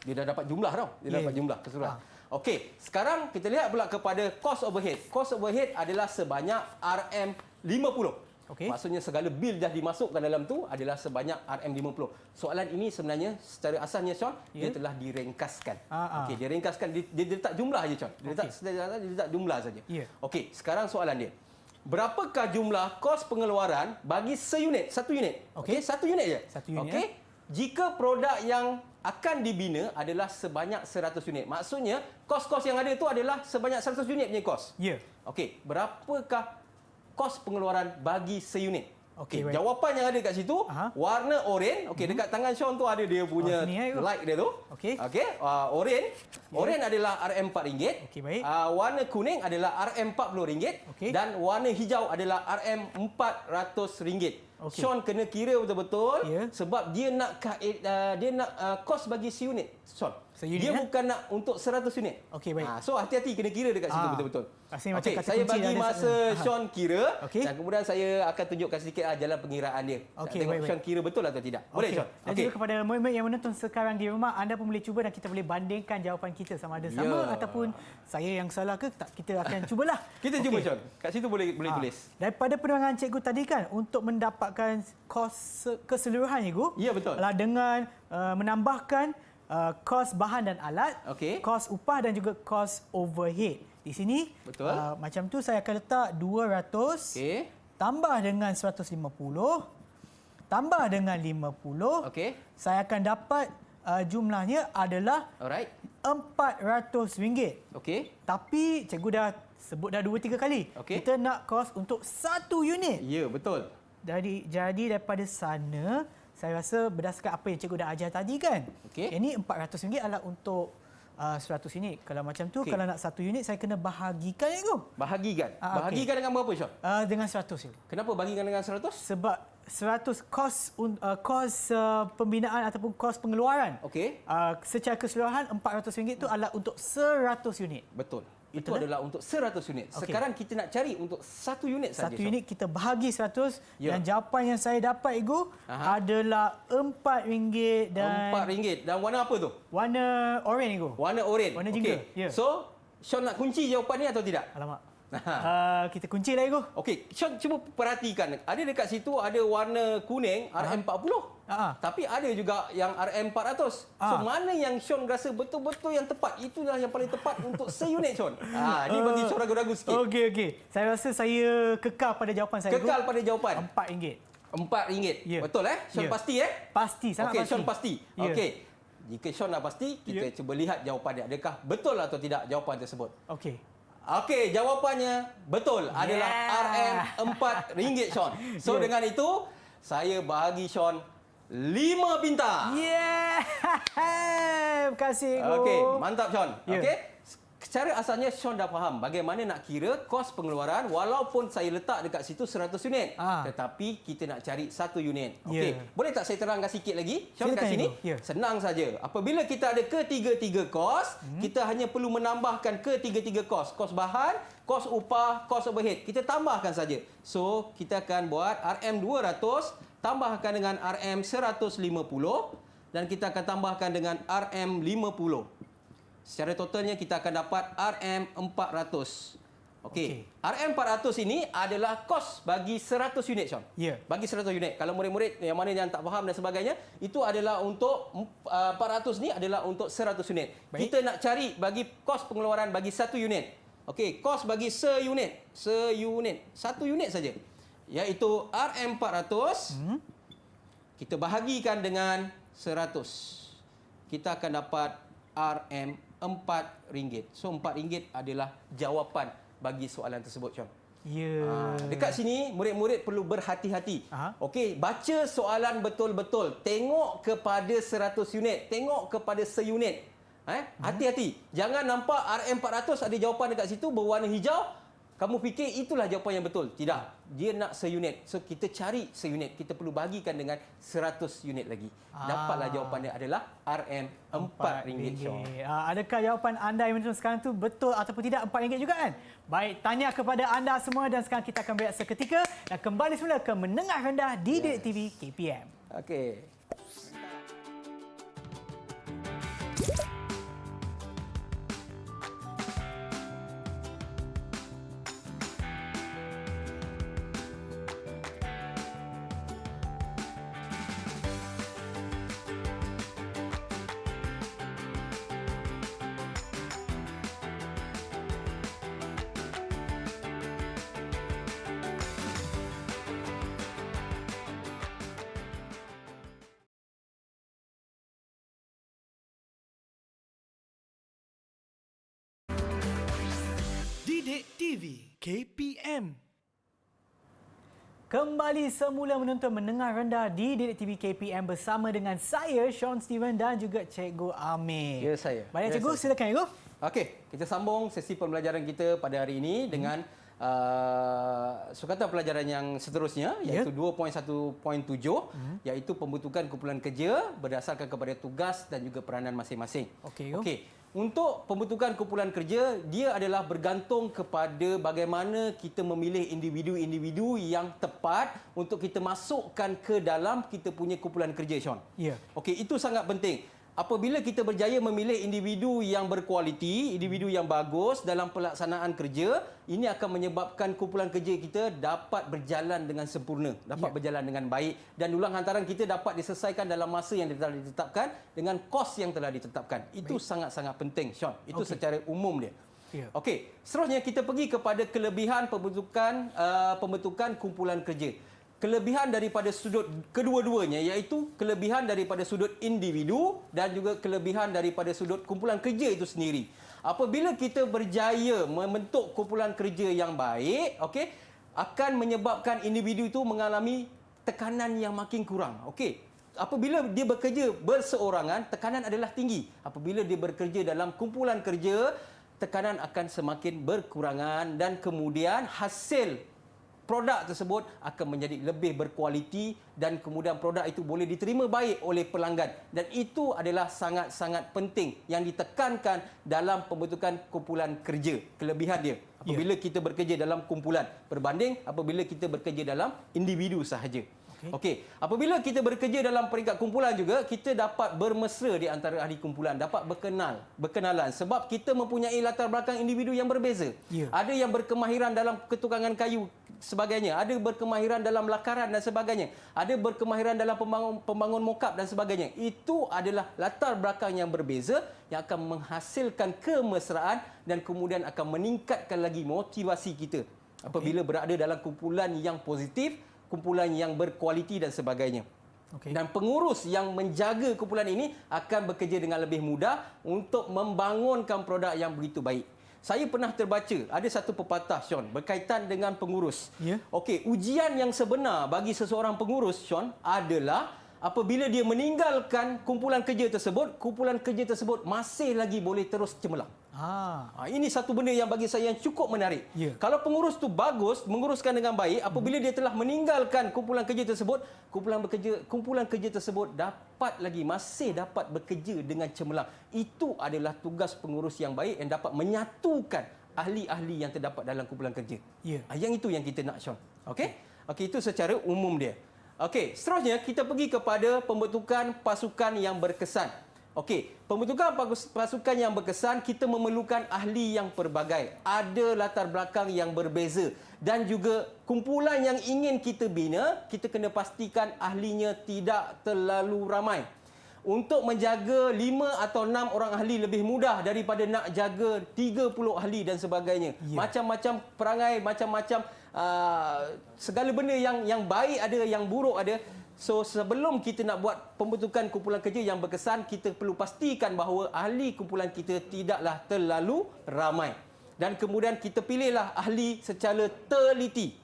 S2: Dia dah dapat jumlah tau. Dia dapat jumlah keseluruhan. Okey, sekarang kita lihat pula kepada cost overhead. Cost overhead adalah sebanyak RM50. Maksudnya segala bil dah dimasukkan dalam tu adalah sebanyak RM50. Soalan ini sebenarnya secara asasnya Sean, dia telah diringkaskan. Okey, dia ringkaskan, dia letak jumlah saja Sean. Dia letak jumlah saja. Okey, sekarang soalan dia. Berapakah jumlah kos pengeluaran bagi seunit, satu unit? Okey, satu unit je.
S1: Satu unit.
S2: Okey. Jika produk yang akan dibina adalah sebanyak 100 unit. Maksudnya kos-kos yang ada itu adalah sebanyak 100 unit punya kos. Okey, berapakah kos pengeluaran bagi seunit? Okey, jawapan yang ada kat situ warna oranye. Okey, dekat tangan Sean tu ada dia punya light dia tu. Okey. Oranye. Oranye adalah RM4.
S1: Okey, baik.
S2: Warna kuning adalah RM40 dan warna hijau adalah RM400. Sean kena kira betul-betul sebab dia nak kos bagi seunit. Sean. Dia bukan nak untuk 100 unit.
S1: Okey, baik.
S2: So hati-hati kena kira dekat situ betul-betul.
S1: Okey,
S2: saya bagi masa Sean kira dan kemudian saya akan tunjukkan sedikit jalan pengiraan dia. Tengok Sean kira betul atau tidak. Boleh Sean?
S1: Dan juga kepada murid-murid yang menonton sekarang di rumah, anda pun boleh cuba dan kita boleh bandingkan jawapan kita sama ada sama ataupun saya yang salah ke tak. Kita akan cubalah.
S2: Kita cuba Sean. Kat situ boleh tulis.
S1: Daripada penerangan cikgu tadi kan, untuk mendapatkan kos keseluruhan cikgu.
S2: Ya, betul.
S1: Dengan menambahkan kos bahan dan alat, kos upah dan juga kos overhead. Di sini macam tu saya akan letak 200 tambah dengan 150 tambah dengan 50. Saya akan dapat jumlahnya adalah RM400. Tapi cikgu dah sebut dah 2-3 kali. Kita nak kos untuk satu unit.
S2: Ya, betul.
S1: Jadi daripada sana saya rasa berdasarkan apa yang cikgu dah ajar tadi kan. Ini RM400 adalah untuk 100 unit. Kalau macam tu, kalau nak satu unit, saya kena bahagikan cikgu.
S2: Bahagikan? Bahagikan dengan berapa Syah?
S1: Dengan 100 cikgu.
S2: Kenapa bahagikan dengan 100?
S1: Sebab 100 kos pembinaan ataupun kos pengeluaran. Secara keseluruhan RM400 itu adalah untuk 100 unit.
S2: Betul. itu adalah untuk 100 unit.
S1: Okey.
S2: Sekarang kita nak cari untuk 1 unit saja.
S1: Satu unit kita bahagi 100
S2: Ya.
S1: dan jawapan yang saya dapat Ego adalah RM4 dan
S2: RM4. Dan warna apa tu?
S1: warna oranye Ego.
S2: Warna oranye.
S1: Warna jingga,
S2: Okey.
S1: ya.
S2: So, Sean nak kunci jawapan ni atau tidak?
S1: Alamak. Kita kunci lah Ego.
S2: Okey, Sean cuba perhatikan. Ada dekat situ ada warna kuning RM40. Tapi ada juga yang RM400. So mana yang Sean rasa betul-betul yang tepat? Itulah yang paling tepat untuk seunit Sean. Ni bagi Sean ragu-ragu sikit.
S1: Okey. Saya rasa saya kekal pada jawapan saya.
S2: Kekal pada jawapan.
S1: RM4.
S2: RM4.
S1: Ya.
S2: Betul Sean
S1: Ya.
S2: pasti
S1: Pasti, sangat
S2: Okey,
S1: pasti.
S2: Sean pasti.
S1: Ya.
S2: Okey. Jika Sean dah pasti, kita cuba lihat jawapan dia. Adakah betul atau tidak jawapan tersebut?
S1: Okey.
S2: Okey, jawapannya betul adalah RM4 Sean. So dengan itu saya bahagi Sean 5 bintang.
S1: Terima kasih Ego.
S2: Okey, mantap Sean.
S1: Ya.
S2: Okey. Secara asalnya Sean dah faham bagaimana nak kira kos pengeluaran walaupun saya letak dekat situ 100 unit. Tetapi kita nak cari 1 unit. Okey. Boleh tak saya terangkan sikit lagi? Sean kat sini. Senang saja. Apabila kita ada ketiga-tiga kos, kita hanya perlu menambahkan ketiga-tiga kos. Kos bahan, kos upah, kos overhead. Kita tambahkan saja. So, kita akan buat RM200 tambahkan dengan RM150 dan kita akan tambahkan dengan RM50. Secara totalnya kita akan dapat RM400. Okey. RM400 ini adalah kos bagi 100 unit, Sean.
S1: Ya.
S2: Bagi 100 unit. Kalau murid-murid yang mana yang tak faham dan sebagainya, itu adalah untuk 400 ni adalah untuk 100 unit.
S1: Baik.
S2: Kita nak cari bagi kos pengeluaran bagi 1 unit. Okey, kos bagi seunit. 1 unit saja. Iaitu RM400. Kita bahagikan dengan 100. Kita akan dapat RM4. So RM4 adalah jawapan bagi soalan tersebut, Sean.
S1: Ya.
S2: Dekat sini murid-murid perlu berhati-hati. Okey, baca soalan betul-betul. Tengok kepada 100 unit, tengok kepada seunit. Hati-hati. Jangan nampak RM400 ada jawapan dekat situ berwarna hijau. Kamu fikir itulah jawapan yang betul. Tidak. Dia nak seunit. So kita cari seunit. Kita perlu bagikan dengan 100 unit lagi. Dapatlah jawapan dia adalah RM4, Sean.
S1: Adakah jawapan anda yang menonton sekarang tu betul ataupun tidak RM4 juga kan? Baik, tanya kepada anda semua dan sekarang kita akan berehat seketika dan kembali semula ke Menengah Rendah di Didik TV KPM.
S2: Okey.
S3: Didik TV KPM.
S1: Kembali semula menonton Menengah Rendah di Didik TV KPM bersama dengan saya, Sean Steven dan juga Cikgu Amir.
S2: Ya, saya.
S1: Baik, Cikgu, silakan Cikgu.
S2: Okey, kita sambung sesi pembelajaran kita pada hari ini dengan sukatan pelajaran yang seterusnya iaitu 2.1.7 iaitu pembentukan kumpulan kerja berdasarkan kepada tugas dan juga peranan masing-masing. Okey. Untuk pembentukan kumpulan kerja, dia adalah bergantung kepada bagaimana kita memilih individu-individu yang tepat untuk kita masukkan ke dalam kita punya kumpulan kerja, Sean.
S1: Ya.
S2: Okey, itu sangat penting. Apabila kita berjaya memilih individu yang berkualiti, individu yang bagus dalam pelaksanaan kerja, ini akan menyebabkan kumpulan kerja kita dapat berjalan dengan sempurna, dapat berjalan dengan baik dan ulang hantaran kita dapat diselesaikan dalam masa yang telah ditetapkan dengan kos yang telah ditetapkan. Itu sangat-sangat penting, Sean. Itu secara umum dia. Okey, seterusnya kita pergi kepada kelebihan pembentukan kumpulan kerja. Kelebihan daripada sudut kedua-duanya iaitu kelebihan daripada sudut individu dan juga kelebihan daripada sudut kumpulan kerja itu sendiri. Apabila kita berjaya membentuk kumpulan kerja yang baik, okey, akan menyebabkan individu itu mengalami tekanan yang makin kurang. Okey. Apabila dia bekerja berseorangan, tekanan adalah tinggi. Apabila dia bekerja dalam kumpulan kerja, tekanan akan semakin berkurangan dan kemudian hasil produk tersebut akan menjadi lebih berkualiti dan kemudian produk itu boleh diterima baik oleh pelanggan. Dan itu adalah sangat-sangat penting yang ditekankan dalam pembentukan kumpulan kerja. Kelebihan dia apabila kita bekerja dalam kumpulan berbanding apabila kita bekerja dalam individu sahaja. Okey, apabila kita bekerja dalam peringkat kumpulan juga, kita dapat bermesra di antara ahli kumpulan, dapat berkenalan sebab kita mempunyai latar belakang individu yang berbeza. Ada yang berkemahiran dalam ketukangan kayu sebagainya, ada berkemahiran dalam lakaran dan sebagainya, ada berkemahiran dalam pembangun mokap dan sebagainya. Itu adalah latar belakang yang berbeza yang akan menghasilkan kemesraan dan kemudian akan meningkatkan lagi motivasi kita apabila berada dalam kumpulan yang positif, kumpulan yang berkualiti dan sebagainya. Dan pengurus yang menjaga kumpulan ini akan bekerja dengan lebih mudah untuk membangunkan produk yang begitu baik. Saya pernah terbaca ada satu pepatah, Sean, berkaitan dengan pengurus. Okey, ujian yang sebenar bagi seseorang pengurus, Sean, adalah apabila dia meninggalkan kumpulan kerja tersebut masih lagi boleh terus cemerlang. Ini satu benda yang bagi saya yang cukup menarik. Kalau pengurus tu bagus, menguruskan dengan baik, apabila dia telah meninggalkan kumpulan kerja tersebut, kumpulan kerja tersebut masih dapat bekerja dengan cemerlang. Itu adalah tugas pengurus yang baik yang dapat menyatukan ahli-ahli yang terdapat dalam kumpulan kerja. Yang itu yang kita nak, Sean. Okey, itu secara umum dia. Okey, seterusnya kita pergi kepada pembentukan pasukan yang berkesan. Okey, pembentukan pasukan yang berkesan, kita memerlukan ahli yang pelbagai. Ada latar belakang yang berbeza dan juga kumpulan yang ingin kita bina, kita kena pastikan ahlinya tidak terlalu ramai. Untuk menjaga 5 atau 6 orang ahli lebih mudah daripada nak jaga 30 ahli dan sebagainya. Macam-macam perangai, macam-macam segala benda yang baik ada, yang buruk ada. So sebelum kita nak buat pembentukan kumpulan kerja yang berkesan, kita perlu pastikan bahawa ahli kumpulan kita tidaklah terlalu ramai. Dan kemudian kita pilihlah ahli secara teliti.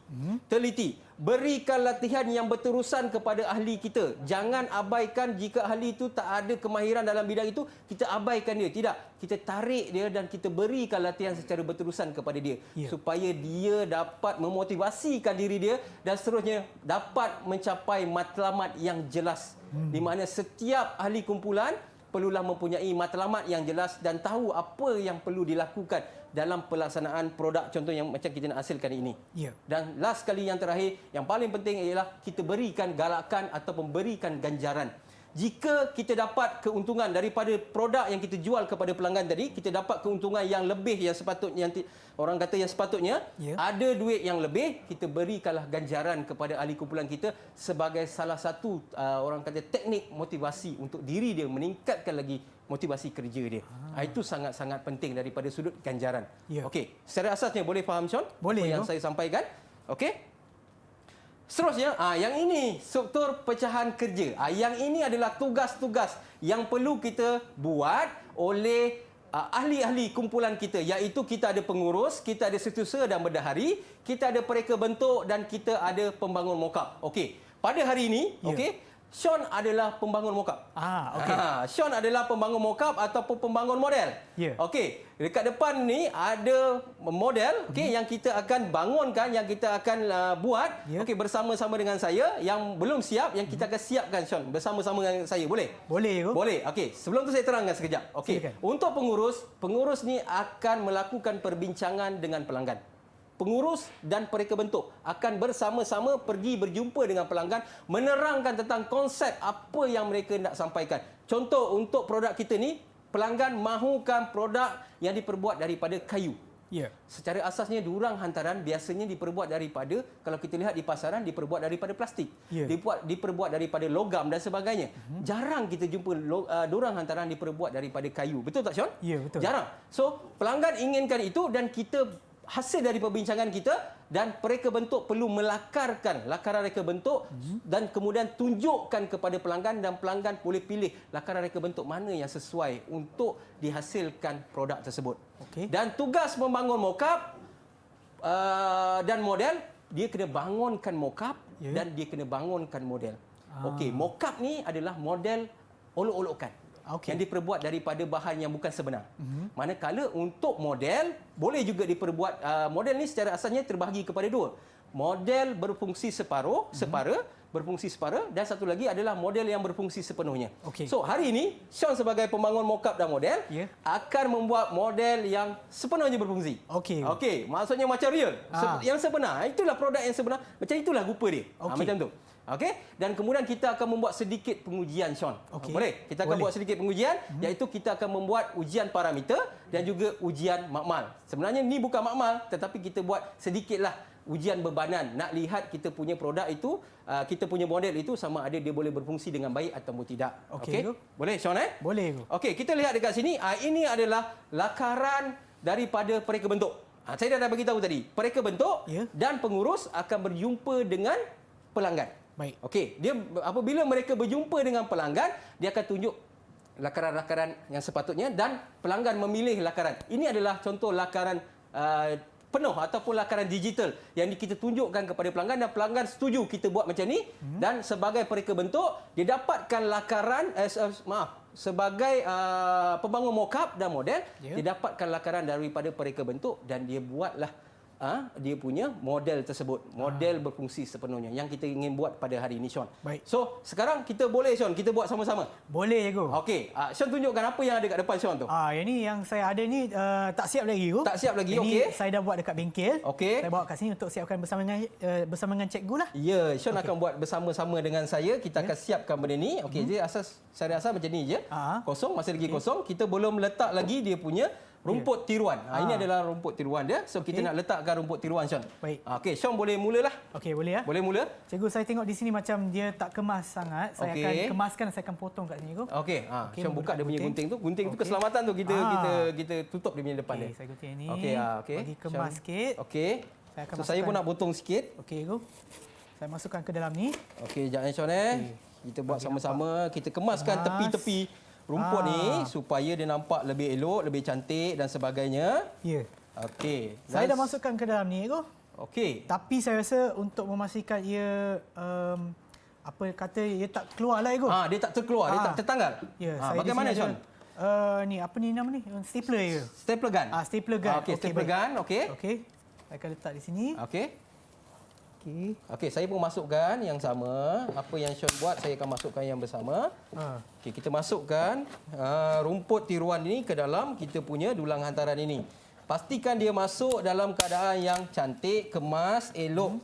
S2: Berikan latihan yang berterusan kepada ahli kita. Jangan abaikan jika ahli itu tak ada kemahiran dalam bidang itu, kita abaikan dia. Tidak. Kita tarik dia dan kita berikan latihan secara berterusan kepada dia. Supaya dia dapat memotivasikan diri dia dan seterusnya dapat mencapai matlamat yang jelas. Di mana setiap ahli kumpulan perlulah mempunyai matlamat yang jelas dan tahu apa yang perlu dilakukan dalam pelaksanaan produk contoh yang macam kita nak hasilkan ini. Dan last sekali yang terakhir, yang paling penting ialah kita berikan galakan ataupun berikan ganjaran. Jika kita dapat keuntungan daripada produk yang kita jual kepada pelanggan tadi, kita dapat keuntungan yang lebih yang sepatutnya, orang kata yang sepatutnya, ada duit yang lebih, kita berikanlah ganjaran kepada ahli kumpulan kita sebagai salah satu orang kata teknik motivasi untuk diri dia, meningkatkan lagi motivasi kerja dia. Itu sangat-sangat penting daripada sudut ganjaran. Okey, secara asasnya boleh faham, Sean?
S1: Boleh.
S2: Apa yang saya sampaikan? Okey. Seterusnya, yang ini struktur pecahan kerja. Yang ini adalah tugas-tugas yang perlu kita buat oleh ahli-ahli kumpulan kita, iaitu kita ada pengurus, kita ada setiausaha dan bendahari, kita ada pereka bentuk dan kita ada pembangun mokap. Okey, pada hari ini, Sean adalah pembangun mokap. Sean adalah pembangun mokap ataupun pembangun model. Okey, dekat depan ni ada model yang kita akan bangunkan, yang kita akan buat bersama-sama dengan saya. Yang belum siap, yang kita akan siapkan, Sean, bersama-sama dengan saya. Boleh? Boleh. Okey, sebelum tu saya terangkan sekejap. Okey, untuk pengurus ni akan melakukan perbincangan dengan pelanggan. Pengurus dan pereka bentuk akan bersama-sama pergi berjumpa dengan pelanggan, menerangkan tentang konsep apa yang mereka nak sampaikan. Contoh, untuk produk kita ni, pelanggan mahukan produk yang diperbuat daripada kayu. Secara asasnya diorang hantaran biasanya diperbuat daripada, kalau kita lihat di pasaran, diperbuat daripada plastik, diperbuat daripada logam dan sebagainya. Jarang kita jumpa diorang hantaran diperbuat daripada kayu. Betul tak, Sean?
S1: Betul.
S2: Jarang. So pelanggan inginkan itu dan kita hasil dari perbincangan kita, dan pereka bentuk perlu melakarkan lakaran reka bentuk dan kemudian tunjukkan kepada pelanggan, dan pelanggan boleh pilih lakaran reka bentuk mana yang sesuai untuk dihasilkan produk tersebut. Dan tugas membangun mokap dan model, dia kena bangunkan mokap dan dia kena bangunkan model. Mokap ni adalah model olok-olokkan. Yang diperbuat daripada bahan yang bukan sebenar. Manakala untuk model, boleh juga diperbuat, model ni secara asalnya terbahagi kepada dua. model berfungsi separuh, berfungsi separa, dan satu lagi adalah model yang berfungsi sepenuhnya.
S1: Okey.
S2: So hari ini Sean sebagai pembangun mockup dan model akan membuat model yang sepenuhnya berfungsi.
S1: Okey.
S2: Okey, maksudnya macam real. Yang sebenar, itulah produk yang sebenar. Macam itulah rupa dia. Macam tu. Okey, dan kemudian kita akan membuat sedikit pengujian, Sean. Boleh? Kita akan buat sedikit pengujian, iaitu kita akan membuat ujian parameter dan juga ujian makmal. Sebenarnya ni bukan makmal, tetapi kita buat sedikitlah ujian bebanan. Nak lihat kita punya produk itu, kita punya model itu sama ada dia boleh berfungsi dengan baik ataupun tidak. Okey? Boleh, Sean?
S1: Boleh.
S2: Okey, kita lihat dekat sini. Ini adalah lakaran daripada pereka bentuk. Saya dah bagi tahu tadi. Pereka bentuk dan pengurus akan berjumpa dengan pelanggan.
S1: Baik.
S2: Okey, dia apabila mereka berjumpa dengan pelanggan, dia akan tunjuk lakaran-lakaran yang sepatutnya dan pelanggan memilih lakaran. Ini adalah contoh lakaran penuh ataupun lakaran digital yang kita tunjukkan kepada pelanggan dan pelanggan setuju kita buat macam ni dan sebagai pereka bentuk dia dapatkan lakaran sebagai pembangun mockup dan model dia dapatkan lakaran daripada pereka bentuk dan dia buatlah dia punya model tersebut, model berfungsi sepenuhnya yang kita ingin buat pada hari ini, Sean.
S1: Baik.
S2: So, sekarang kita boleh, Sean, kita buat sama-sama.
S1: Boleh, Cikgu.
S2: Okey, Sean tunjukkan apa yang ada kat depan Sean tu.
S1: Yang ni yang saya ada ni tak siap lagi, Cikgu.
S2: Tak siap lagi,
S1: ini
S2: okey.
S1: saya dah buat dekat bengkel.
S2: Okey.
S1: Saya bawa kat sini untuk siapkan bersama dengan cikgu lah.
S2: Ya, Sean akan buat bersama-sama dengan saya. Kita akan siapkan benda ni. Okey, dia saya rasa macam ni je. Kosong, masih lagi kosong. Kita belum letak lagi dia punya rumput tiruan. Ini adalah rumput tiruan dia. So kita nak letakkan rumput tiruan, Sean.
S1: Baik.
S2: Okey, Sean boleh mulalah.
S1: Okey, boleh ya.
S2: Boleh mula.
S1: Cikgu, saya tengok di sini macam dia tak kemas sangat. Saya akan kemaskan, saya akan potong kat sini, Cikgu.
S2: Okey, Sean buka dia punya gunting tu. Gunting tu keselamatan tu kita tutup dia punya depan dia.
S1: Saya gunting ni.
S2: Okey,
S1: Bagi kemas sikit.
S2: Okey.
S1: Saya akan
S2: saya pun nak potong sikit.
S1: Okey, Cikgu. Saya masukkan ke dalam ni.
S2: Okey, sekejap Sean Kita buat sama-sama. Kita kemaskan tepi-tepi rumput ni supaya dia nampak lebih elok, lebih cantik dan sebagainya.
S1: Ya.
S2: Okey.
S1: Saya dah masukkan ke dalam ni, Cikgu.
S2: Okey.
S1: Tapi saya rasa untuk memastikan ia ia tak keluar lah, Cikgu.
S2: Dia tak terkeluar, dia tak tertanggal.
S1: Ya, saya
S2: bagaimana,
S1: di sini
S2: Sean?
S1: Ni apa ni nama ni? Stapler je.
S2: Stapler gun.
S1: Stapler gun.
S2: Okey, stapler gun. Okey.
S1: Okey. Saya akan letak di sini.
S2: Okey.
S1: Okey.
S2: Okey, saya pun masukkan yang sama. Apa yang Sean buat, saya akan masukkan yang bersama. Okey, kita masukkan rumput tiruan ini ke dalam kita punya dulang hantaran ini. Pastikan dia masuk dalam keadaan yang cantik, kemas, elok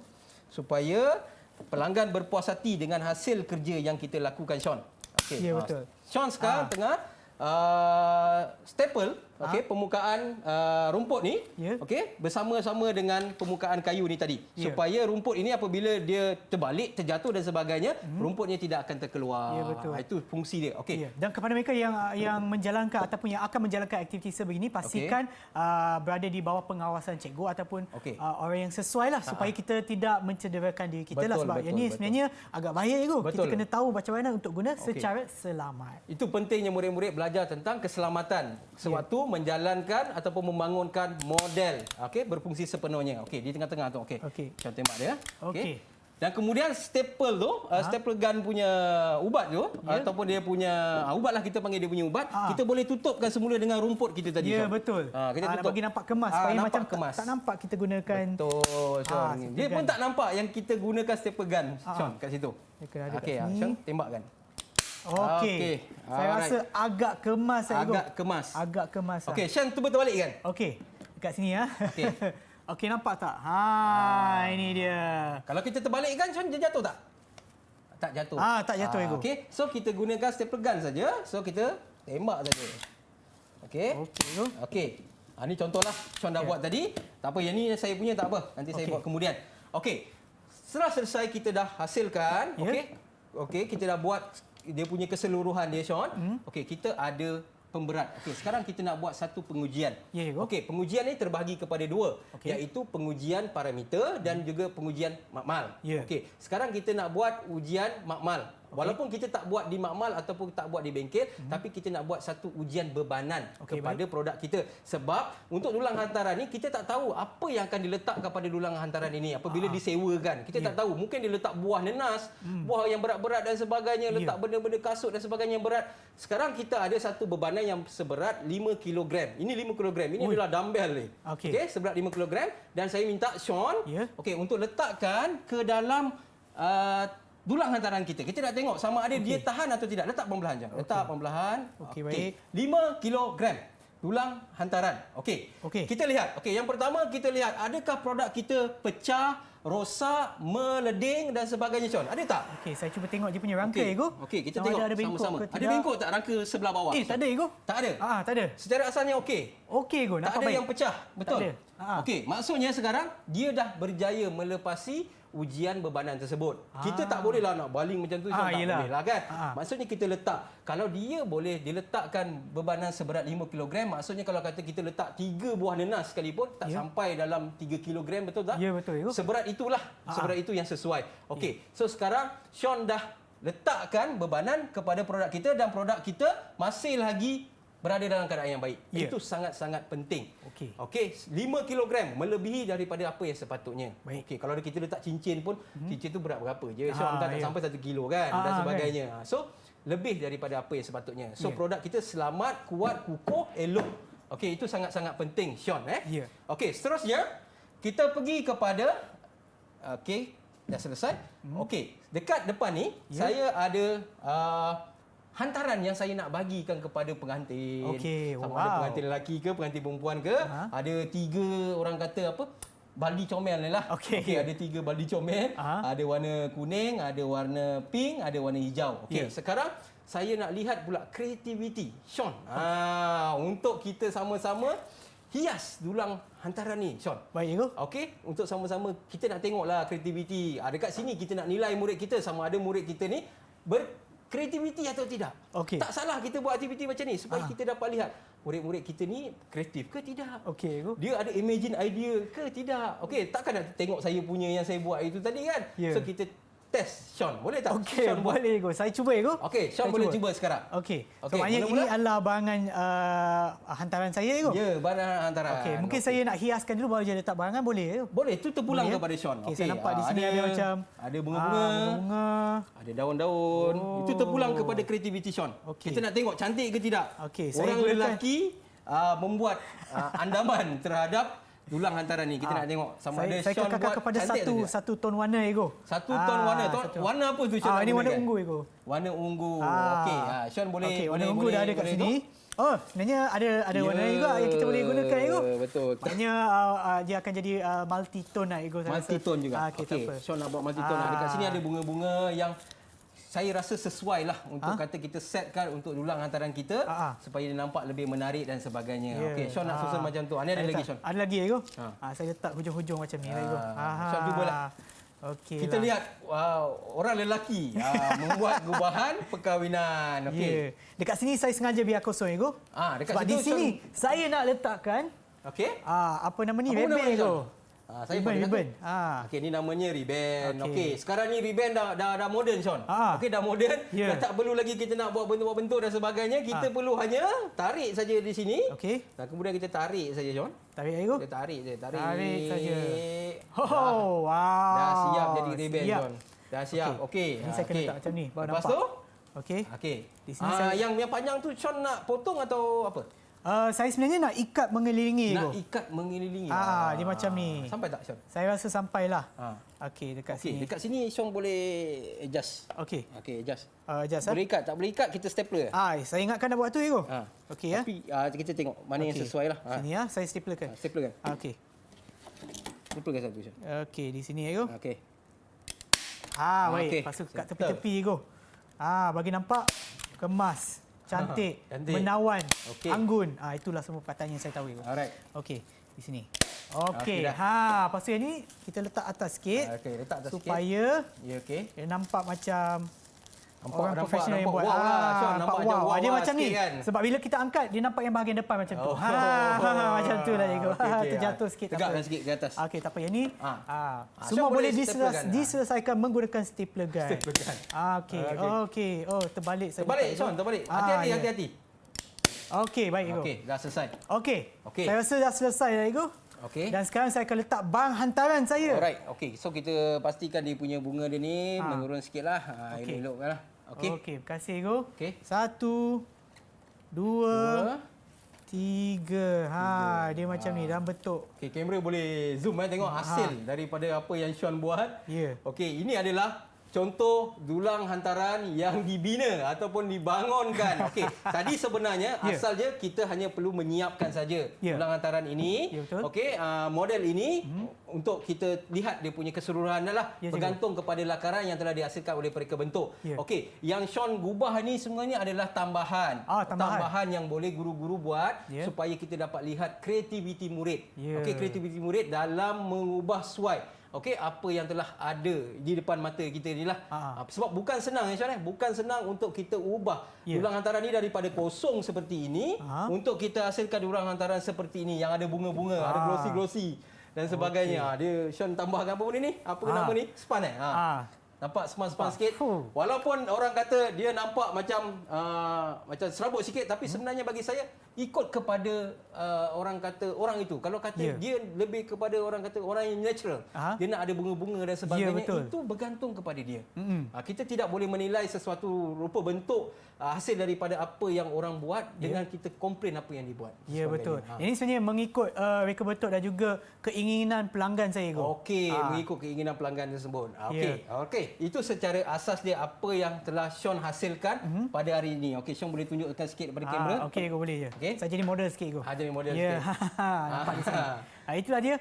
S2: supaya pelanggan berpuas hati dengan hasil kerja yang kita lakukan, Sean. Okey.
S1: Ya, betul.
S2: Sean sekarang tengah staple, permukaan rumput ni, bersama-sama dengan permukaan kayu ni tadi, supaya rumput ini apabila dia terbalik, terjatuh dan sebagainya, rumputnya tidak akan terkeluar.
S1: Ya, betul.
S2: Itu fungsi dia. Okey.
S1: Ya. Dan kepada mereka yang menjalankan ataupun yang akan menjalankan aktiviti sebegini, pastikan berada di bawah pengawasan cikgu ataupun orang yang sesuai lah, supaya kita tidak mencederakan diri kita lah, sebab yang ni sebenarnya agak bahaya, cikgu. Kita kena tahu macam mana untuk guna secara selamat.
S2: Itu pentingnya murid-murid belajar tentang keselamatan sewaktu menjalankan ataupun membangunkan model, berfungsi sepenuhnya. Okey, di tengah-tengah tu. Okey. Kita tembak dia. Okey. Dan kemudian staple tu, staple gun punya ubat tu ataupun dia punya ubat lah, kita panggil dia punya ubat, kita boleh tutupkan semula dengan rumput kita tadi.
S1: Ya, betul.
S2: Kita tutup.
S1: Bagi nampak kemas, supaya
S2: nampak
S1: macam
S2: kemas.
S1: tak nampak kita gunakan.
S2: Betul, Sean. Dia pun tak nampak yang kita gunakan staple gun, Sean, kat situ. Okey, Sean, tembakkan.
S1: Okey. Saya rasa agak kemas, Agak kemas.
S2: Okey, Sean cuba terbalikkan.
S1: Okey. Dekat sini ya.
S2: Okey.
S1: Okey, nampak tak? Ini dia.
S2: Kalau kita terbalikkan, Sean, dia jatuh tak? Tak jatuh.
S1: Tak jatuh, Ego.
S2: Okey. So kita gunakan staple gun saja. So kita tembak saja. Okey. Okey. Ini contohlah Sean dah buat tadi. Tak apa, yang ni saya punya tak apa. Nanti saya buat kemudian. Okey. Setelah selesai kita dah hasilkan, okey, kita dah buat dia punya keseluruhan dia, Sean. Okey, kita ada pemberat. Okey, sekarang kita nak buat satu pengujian. Okey, pengujian ni terbahagi kepada dua, iaitu pengujian parameter dan juga pengujian makmal. Okey, sekarang kita nak buat ujian makmal. Walaupun kita tak buat di makmal ataupun tak buat di bengkel, tapi kita nak buat satu ujian bebanan kepada produk kita. Sebab untuk dulang hantaran ni kita tak tahu apa yang akan diletakkan pada dulang hantaran ini apabila disewakan. Kita tak tahu, mungkin dia letak buah nenas, buah yang berat-berat dan sebagainya, letak benda-benda kasut dan sebagainya yang berat. Sekarang kita ada satu bebanan yang seberat 5 kg. Ini 5 kg. Ini adalah dumbbell ni. Okey, seberat 5 kg dan saya minta Sean untuk letakkan ke dalam dulang hantaran kita. Kita nak tengok sama ada dia tahan atau tidak. Letak perlahan-lahan. Letak perlahan.
S1: Okey, baik.
S2: 5 kg dulang hantaran. Okey. Kita lihat. Okey, yang pertama kita lihat adakah produk kita pecah, rosak, meleding dan sebagainya, Sean. Ada tak?
S1: Okey, saya cuba tengok dia punya rangka, Ego.
S2: Okey, kita tengok sama-sama. Ada bengkok tak rangka sebelah bawah?
S1: Tak ada, Ego.
S2: Tak ada?
S1: Tak ada.
S2: Secara asalnya okey.
S1: Okey, Ego.
S2: Tak ada yang pecah. Betul?
S1: Tak ada.
S2: Okey, maksudnya sekarang dia dah berjaya melepasi ujian bebanan tersebut. Kita tak bolehlah nak baling macam tu, tak boleh lah kan. Maksudnya kita letak, kalau dia boleh diletakkan bebanan seberat 5 kg, maksudnya kalau kata kita letak 3 buah nenas sekalipun tak sampai dalam 3 kg, betul tak?
S1: Ya, betul.
S2: Seberat itulah, seberat itu yang sesuai. Okey, so sekarang Sean dah letakkan bebanan kepada produk kita dan produk kita masih lagi berada dalam keadaan yang baik. Itu sangat-sangat penting. Okey, 5 kg melebihi daripada apa yang sepatutnya. Okey, kalau kita letak cincin pun, cincin tu berat berapa je? Sean tak sampai 1 kilo kan dan sebagainya. So, lebih daripada apa yang sepatutnya. So, produk kita selamat, kuat, kukuh, elok. Okey, itu sangat-sangat penting, Sean. Okey, seterusnya kita pergi kepada dah selesai. Okey, dekat depan ni saya ada hantaran yang saya nak bagikan kepada pengantin. Sama ada pengantin lelaki ke, pengantin perempuan ke. Ada 3 orang kata apa? Baldi comel ni lah. Okey, ada 3 baldi comel. Ada warna kuning, ada warna pink, ada warna hijau. Okey, sekarang saya nak lihat pula kreativiti Sean. Untuk kita sama-sama hias dulang hantaran ni, Sean.
S1: Baik, Ego.
S2: Okey, untuk sama-sama kita nak tengoklah kreativiti. Dekat sini kita nak nilai murid kita sama ada murid kita ni kreativiti atau tidak. Tak salah kita buat aktiviti macam ni supaya kita dapat lihat murid-murid kita ni kreatif ke tidak. Dia ada imagine idea ke tidak. Okey, takkan nak tengok saya punya yang saya buat itu tadi kan. So kita test Sean. Boleh tak?
S1: Okey, boleh, Ego. Saya cuba, Ego.
S2: Okey, Sean boleh cuba sekarang.
S1: Okey. So, maknanya ini adalah barangan hantaran saya, Ego?
S2: Ya, barangan hantaran.
S1: Okey, mungkin saya nak hiaskan dulu baru je letak barangan, boleh, Ego?
S2: Boleh, itu terpulang kepada Sean.
S1: Okey, saya nampak di sini ada macam
S2: ada bunga-bunga, ada daun-daun. Itu terpulang kepada kreativiti Sean. Kita nak tengok cantik ke tidak. Orang lelaki membuat andaman terhadap dulang hantaran ni. Kita nak tengok sama ada
S1: Sean buat kepada satu ton warna, Ego.
S2: Satu ton warna. Warna apa tu Sean?
S1: Ini warna ungu, Ego.
S2: Warna ungu. Okey, Sean boleh.
S1: Okey, warna ungu dah ada kat sini. Oh, sebenarnya ada warna juga yang kita boleh gunakan, Ego.
S2: Betul.
S1: Maknanya dia akan jadi multi tone lah, Ego.
S2: Multi tone juga.
S1: Okey,
S2: Sean nak buat multi tone. Dekat sini ada bunga-bunga yang saya rasa sesuai lah untuk kata kita setkan untuk dulang hantaran kita supaya dia nampak lebih menarik dan sebagainya. Okey, Sean nak susun macam tu. Ini ada lagi, Sean?
S1: Ada lagi, Ego. Saya letak hujung-hujung macam ni, Ego.
S2: Sean cubalah.
S1: Okey.
S2: Kita lihat orang lelaki membuat gubahan perkahwinan. Okey.
S1: Dekat sini saya sengaja biar kosong, Ego. Sebab di sini saya nak letakkan apa nama ni? Ribbon, Ego. Ribbon.
S2: Okey, ni namanya ribbon. Okey, sekarang ni ribbon dah moden, Sean. Okey, dah moden. Dah tak perlu lagi kita nak buat bentuk-bentuk dan sebagainya. Kita perlu hanya tarik saja di sini.
S1: Okey.
S2: Dan kemudian kita tarik saja, Sean.
S1: Tarik, Ego.
S2: Kita tarik je, tarik
S1: saja. Wow.
S2: Dah siap jadi ribbon, Sean. Dah siap. Okey.
S1: Ini saya kena letak macam ni baru
S2: Lepas
S1: nampak.
S2: tu?
S1: Okey. Di sini
S2: yang panjang tu Sean nak potong atau apa?
S1: Saya sebenarnya nak ikat mengelilingi, Ego.
S2: Nak ikat mengelilingi.
S1: Dia macam ni.
S2: Sampai tak, Sean?
S1: Saya rasa sampailah. Okey, dekat sini.
S2: Dekat sini Sean boleh adjust.
S1: Okey.
S2: Adjust.
S1: Adjust.
S2: Boleh ikat, tak boleh ikat kita stapler.
S1: Saya ingatkan nak buat tu, Ego. Okey, ya.
S2: Tapi kita tengok mana yang sesuai lah.
S1: Sini ya, saya staplerkan.
S2: Staplerkan.
S1: Okey.
S2: Staplerkan satu, Sean.
S1: Okey, di sini, Ego.
S2: Okey.
S1: Baik. Lepas tu kat tepi-tepi, Ego. Bagi nampak kemas. Cantik, menawan, anggun. Itulah semua perkataan yang saya tahu, Ego.
S2: Alright.
S1: Okey, di sini. Okey. Lepas tu yang ni kita letak atas sikit.
S2: Okey, letak atas
S1: supaya
S2: sikit. Ya, okey.
S1: dia nampak macam Orang profesional yang buat.
S2: Wow lah, Sean. Nampak macam wow
S1: Dia
S2: lah
S1: macam ni.
S2: sikit kan?
S1: Sebab bila kita angkat, dia nampak yang bahagian depan macam tu.
S2: Oh.
S1: Macam tu lah cikgu.
S2: Okey.
S1: Terjatuh sikit. tak
S2: Tegakkan
S1: apa.
S2: sikit ke atas.
S1: Okey, tak apa. Yang ni
S2: Sean
S1: semua boleh
S2: boleh staplekan.
S1: diselesaikan menggunakan stapler gun.
S2: Stapler gun.
S1: Okey.
S2: Okey.
S1: Okey. Oh, terbalik saya.
S2: Terbalik,
S1: buka,
S2: Sean.
S1: cikgu.
S2: Terbalik.
S1: Ah,
S2: Hati-hati,
S1: ya.
S2: hati-hati.
S1: Okey, baik cikgu.
S2: Okey, dah selesai.
S1: Okey.
S2: Okey.
S1: Saya rasa dah selesai dah cikgu.
S2: Okey.
S1: Dan sekarang saya akan letak bang hantaran saya.
S2: Alright. Okey. So kita pastikan dia punya bunga dia ni menurun sikitlah.
S1: Okey.
S2: Elok-elokkanlah. Okey.
S1: Okey, terima kasih cikgu.
S2: Okey.
S1: 1 2 3. Dia macam ni dalam bentuk.
S2: Okey, kamera boleh zoom tengok hasil daripada apa yang Sean buat.
S1: Ya.
S2: Okey, ini adalah contoh dulang hantaran yang dibina ataupun dibangunkan. Okey, tadi sebenarnya
S1: Ya.
S2: asal je kita hanya perlu menyiapkan saja
S1: Ya.
S2: dulang hantaran ini.
S1: Ya, betul.
S2: Okey, model ini untuk kita lihat dia punya keseluruhan adalah
S1: Ya, cikgu.
S2: bergantung kepada lakaran yang telah dihasilkan oleh mereka bentuk.
S1: Ya.
S2: Okey, yang Sean gubah ini sebenarnya adalah tambahan.
S1: Tambahan.
S2: yang boleh guru-guru buat
S1: Ya.
S2: supaya kita dapat lihat kreativiti murid.
S1: Ya.
S2: Okey, kreativiti murid dalam mengubah swipe. Okey, apa yang telah ada di depan mata kita ni lah. Sebab bukan senang Sean, bukan senang untuk kita ubah dulang hantaran ni daripada kosong seperti ini untuk kita hasilkan dulang hantaran seperti ini yang ada bunga-bunga, ada glossy-glossy dan sebagainya. Dia Sean tambahkan apa benda ni? Apa nama ni? Span Nampak span-span sikit. Walaupun orang kata dia nampak macam macam serabut sikit, tapi sebenarnya bagi saya ikut kepada orang kata orang itu. Kalau kata dia lebih kepada orang kata orang yang natural, dia nak ada bunga-bunga dan sebagainya, itu bergantung kepada dia. Kita tidak boleh menilai sesuatu rupa bentuk hasil daripada apa yang orang buat dengan kita komplain apa yang dibuat.
S1: Ya, betul. Ini sebenarnya mengikut reka bentuk dan juga keinginan pelanggan saya.
S2: Okey, mengikut keinginan pelanggan tersebut. Okey. Okey. Itu secara asas dia apa yang telah Sean hasilkan pada hari ini. Okey, Sean boleh tunjukkan sikit kepada kamera.
S1: Okey, aku boleh je.
S2: Okey.
S1: Saya jadi model sikit aku.
S2: Jadi model
S1: Ya.
S2: sikit.
S1: Nampak di sini. Itulah dia.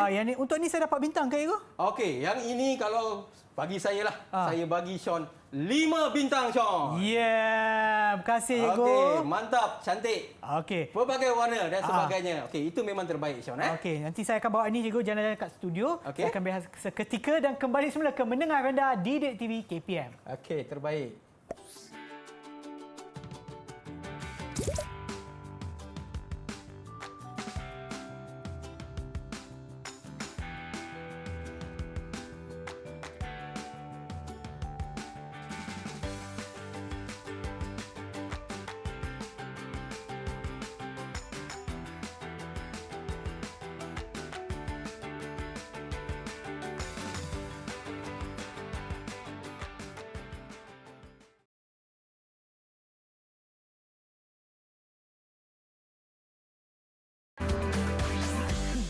S1: Yang ni untuk ni saya dapat bintang ke aku?
S2: Okey, yang ini kalau bagi saya lah, saya bagi Sean 5 bintang Sean.
S1: Ya, terima kasih cikgu.
S2: Okey, mantap, cantik.
S1: Okey.
S2: Pelbagai warna dan sebagainya. Okey, itu memang terbaik Sean
S1: Okey, nanti saya akan bawa ni cikgu jalan-jalan kat studio.
S2: Okey.
S1: Saya akan berehat seketika dan kembali semula ke Mendengar Rendah Didik TV KPM.
S2: Okey, terbaik.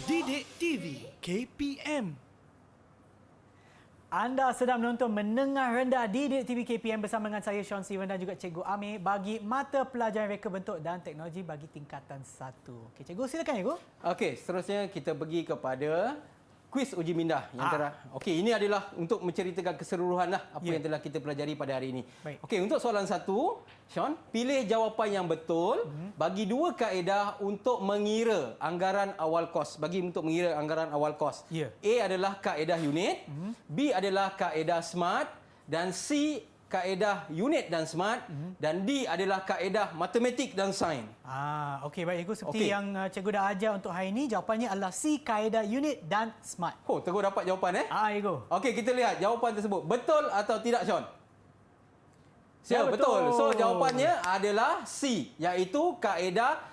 S3: Didik TV KPM.
S1: Anda sedang menonton Mendengar Rendah Didik TV KPM bersama dengan saya Sean Steven dan juga Cikgu Amir bagi mata pelajaran reka bentuk dan teknologi bagi tingkatan 1. Okey, cikgu silakan cikgu.
S2: Okey, seterusnya kita pergi kepada kuis uji minda yang telah. Okey, ini adalah untuk menceritakan keseluruhan lah apa yang telah kita pelajari pada hari ini.
S1: Baik.
S2: Okey, untuk soalan 1, Sean, pilih jawapan yang betul bagi 2 kaedah untuk mengira anggaran awal kos. Bagi untuk mengira anggaran awal kos.
S1: Ya.
S2: A adalah kaedah unit, B adalah kaedah smart dan C kaedah unit dan smart dan D adalah kaedah matematik dan sains.
S1: Okey, baik cikgu, seperti
S2: Okey.
S1: yang cikgu dah ajar untuk hari ini, jawapannya adalah C, kaedah unit dan smart.
S2: Oh, terus dapat jawapan
S1: Cikgu.
S2: Okey, kita lihat jawapan tersebut. Betul atau tidak, Sean?
S1: Ya,
S2: betul. So,
S1: betul.
S2: jawapannya adalah C, iaitu kaedah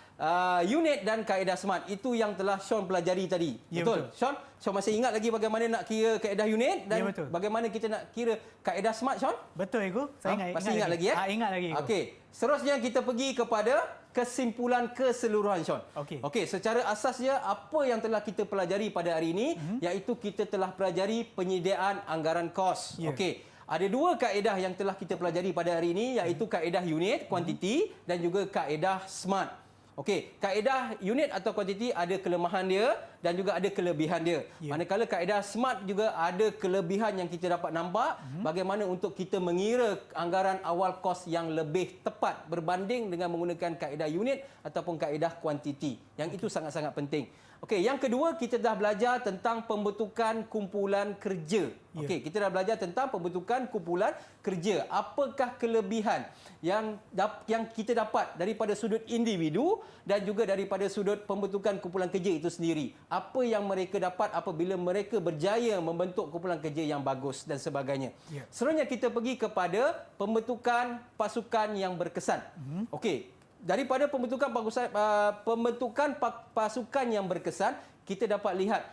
S2: unit dan kaedah smart. Itu yang telah Sean pelajari tadi.
S1: Ya,
S2: betul.
S1: betul.
S2: Sean masih ingat lagi bagaimana nak kira kaedah unit dan
S1: Ya, betul.
S2: bagaimana kita nak kira kaedah smart, Sean?
S1: Betul cikgu. Saya
S2: Masih ingat lagi,
S1: ingat lagi. cikgu.
S2: Okey. Seterusnya kita pergi kepada kesimpulan keseluruhan, Sean.
S1: Okey.
S2: Okey, secara asasnya apa yang telah kita pelajari pada hari ini iaitu kita telah pelajari penyediaan anggaran kos.
S1: Ya.
S2: Okey. Ada 2 kaedah yang telah kita pelajari pada hari ini iaitu kaedah unit, kuantiti dan juga kaedah smart. Okey, kaedah unit atau kuantiti ada kelemahan dia dan juga ada kelebihan dia.
S1: Ya.
S2: Manakala kaedah smart juga ada kelebihan yang kita dapat nampak bagaimana untuk kita mengira anggaran awal kos yang lebih tepat berbanding dengan menggunakan kaedah unit ataupun kaedah kuantiti. Yang itu sangat-sangat penting. Okey, yang kedua kita dah belajar tentang pembentukan kumpulan kerja. Okey, kita dah belajar tentang pembentukan kumpulan kerja. Apakah kelebihan yang kita dapat daripada sudut individu dan juga daripada sudut pembentukan kumpulan kerja itu sendiri? Apa yang mereka dapat apabila mereka berjaya membentuk kumpulan kerja yang bagus dan sebagainya. Seterusnya kita pergi kepada pembentukan pasukan yang berkesan. Okey, daripada pembentukan pasukan yang berkesan, kita dapat lihat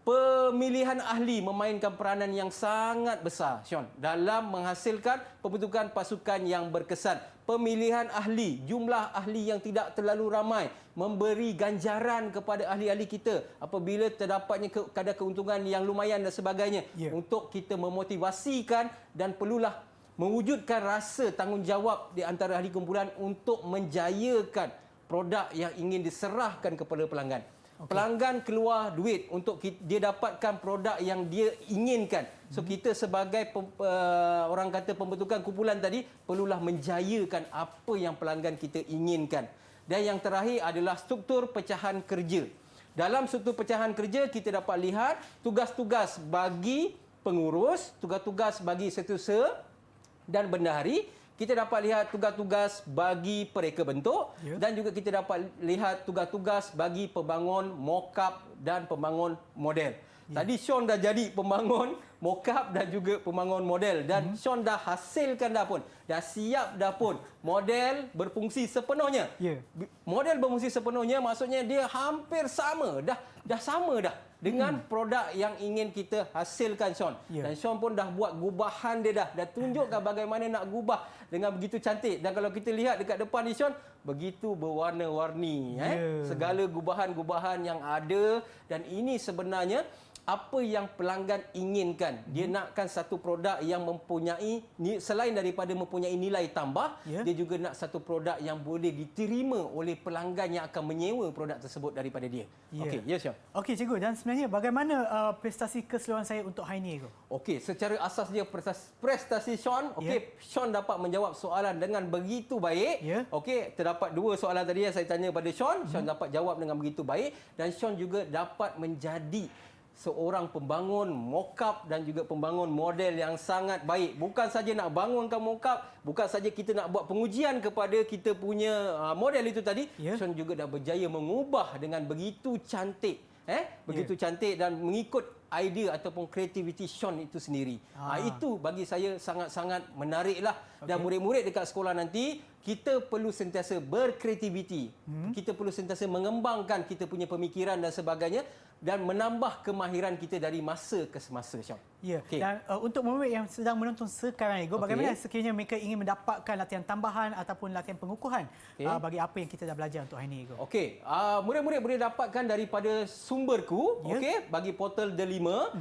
S2: pemilihan ahli memainkan peranan yang sangat besar, Sean, dalam menghasilkan pembentukan pasukan yang berkesan. Pemilihan ahli, jumlah ahli yang tidak terlalu ramai, memberi ganjaran kepada ahli-ahli kita apabila terdapatnya kadar keuntungan yang lumayan dan sebagainya, untuk kita memotivasikan dan perlulah mewujudkan rasa tanggungjawab di antara ahli kumpulan untuk menjayakan produk yang ingin diserahkan kepada pelanggan. Pelanggan keluar duit untuk dia dapatkan produk yang dia inginkan. So kita sebagai orang kata pembentukan kumpulan tadi perlulah menjayakan apa yang pelanggan kita inginkan. Dan yang terakhir adalah struktur pecahan kerja. Dalam struktur pecahan kerja kita dapat lihat tugas-tugas bagi pengurus, tugas-tugas bagi setiausaha dan bendahari. Kita dapat lihat tugas-tugas bagi pereka bentuk dan juga kita dapat lihat tugas-tugas bagi pembangun mock-up dan pembangun model. Tadi Sean dah jadi pembangun mock-up dan juga pembangun model dan Sean dah hasilkan dah pun. Dah siap dah pun. Model berfungsi sepenuhnya. Model berfungsi sepenuhnya maksudnya dia hampir sama. Dah sama dah dengan produk yang ingin kita hasilkan, Sean. Dan Sean pun dah buat gubahan dia dah tunjukkan bagaimana nak gubah dengan begitu cantik. Dan kalau kita lihat dekat depan ni, Sean, begitu berwarna-warni. Segala gubahan-gubahan yang ada dan ini sebenarnya apa yang pelanggan inginkan. Dia nakkan satu produk yang mempunyai, selain daripada mempunyai nilai tambah, dia juga nak satu produk yang boleh diterima oleh pelanggan yang akan menyewa produk tersebut daripada dia. Okey, ya Sean.
S1: Okey cikgu, dan sebenarnya bagaimana prestasi keseluruhan saya untuk hari ini?
S2: Okey, secara asas dia prestasi Sean, Sean dapat menjawab soalan dengan begitu baik. Okey, terdapat dua soalan tadi yang saya tanya pada Sean, Sean dapat jawab dengan begitu baik dan Sean juga dapat menjadi seorang pembangun mock-up dan juga pembangun model yang sangat baik. Bukan saja nak bangunkan mock-up, bukan saja kita nak buat pengujian kepada kita punya model itu tadi, Sean juga dah berjaya mengubah dengan begitu cantik. Begitu cantik dan mengikut idea ataupun kreativiti Sean itu sendiri. Itu bagi saya sangat-sangat menariklah. Dan murid-murid dekat sekolah nanti, kita perlu sentiasa berkreativiti. Kita perlu sentiasa mengembangkan kita punya pemikiran dan sebagainya dan menambah kemahiran kita dari masa ke semasa, Sean.
S1: Dan untuk murid yang sedang menonton sekarang ni, bagaimana sekiranya mereka ingin mendapatkan latihan tambahan ataupun latihan pengukuhan bagi apa yang kita dah belajar untuk hari ini?
S2: Murid-murid boleh dapatkan daripada sumberku, bagi portal The5.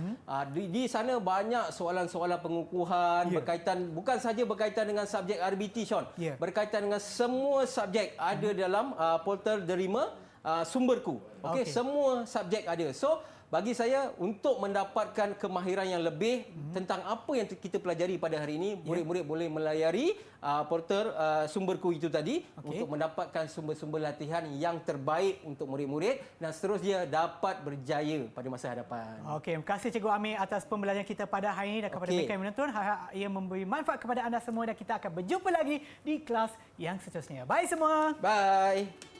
S2: Di sana banyak soalan-soalan pengukuhan berkaitan, bukan saja berkaitan dengan subjek RBT, Sean. Berkaitan dengan semua subjek ada dalam portal The5 sumberku. Semua subjek ada. So, bagi saya untuk mendapatkan kemahiran yang lebih tentang apa yang kita pelajari pada hari ini, murid-murid boleh melayari portal sumberku itu tadi untuk mendapatkan sumber-sumber latihan yang terbaik untuk murid-murid dan seterusnya dapat berjaya pada masa hadapan.
S1: Terima kasih Cikgu Amir atas pembelajaran kita pada hari ini dan kepada mereka yang menonton. Harap ia memberi manfaat kepada anda semua dan kita akan berjumpa lagi di kelas yang seterusnya. Bye semua.
S2: Bye.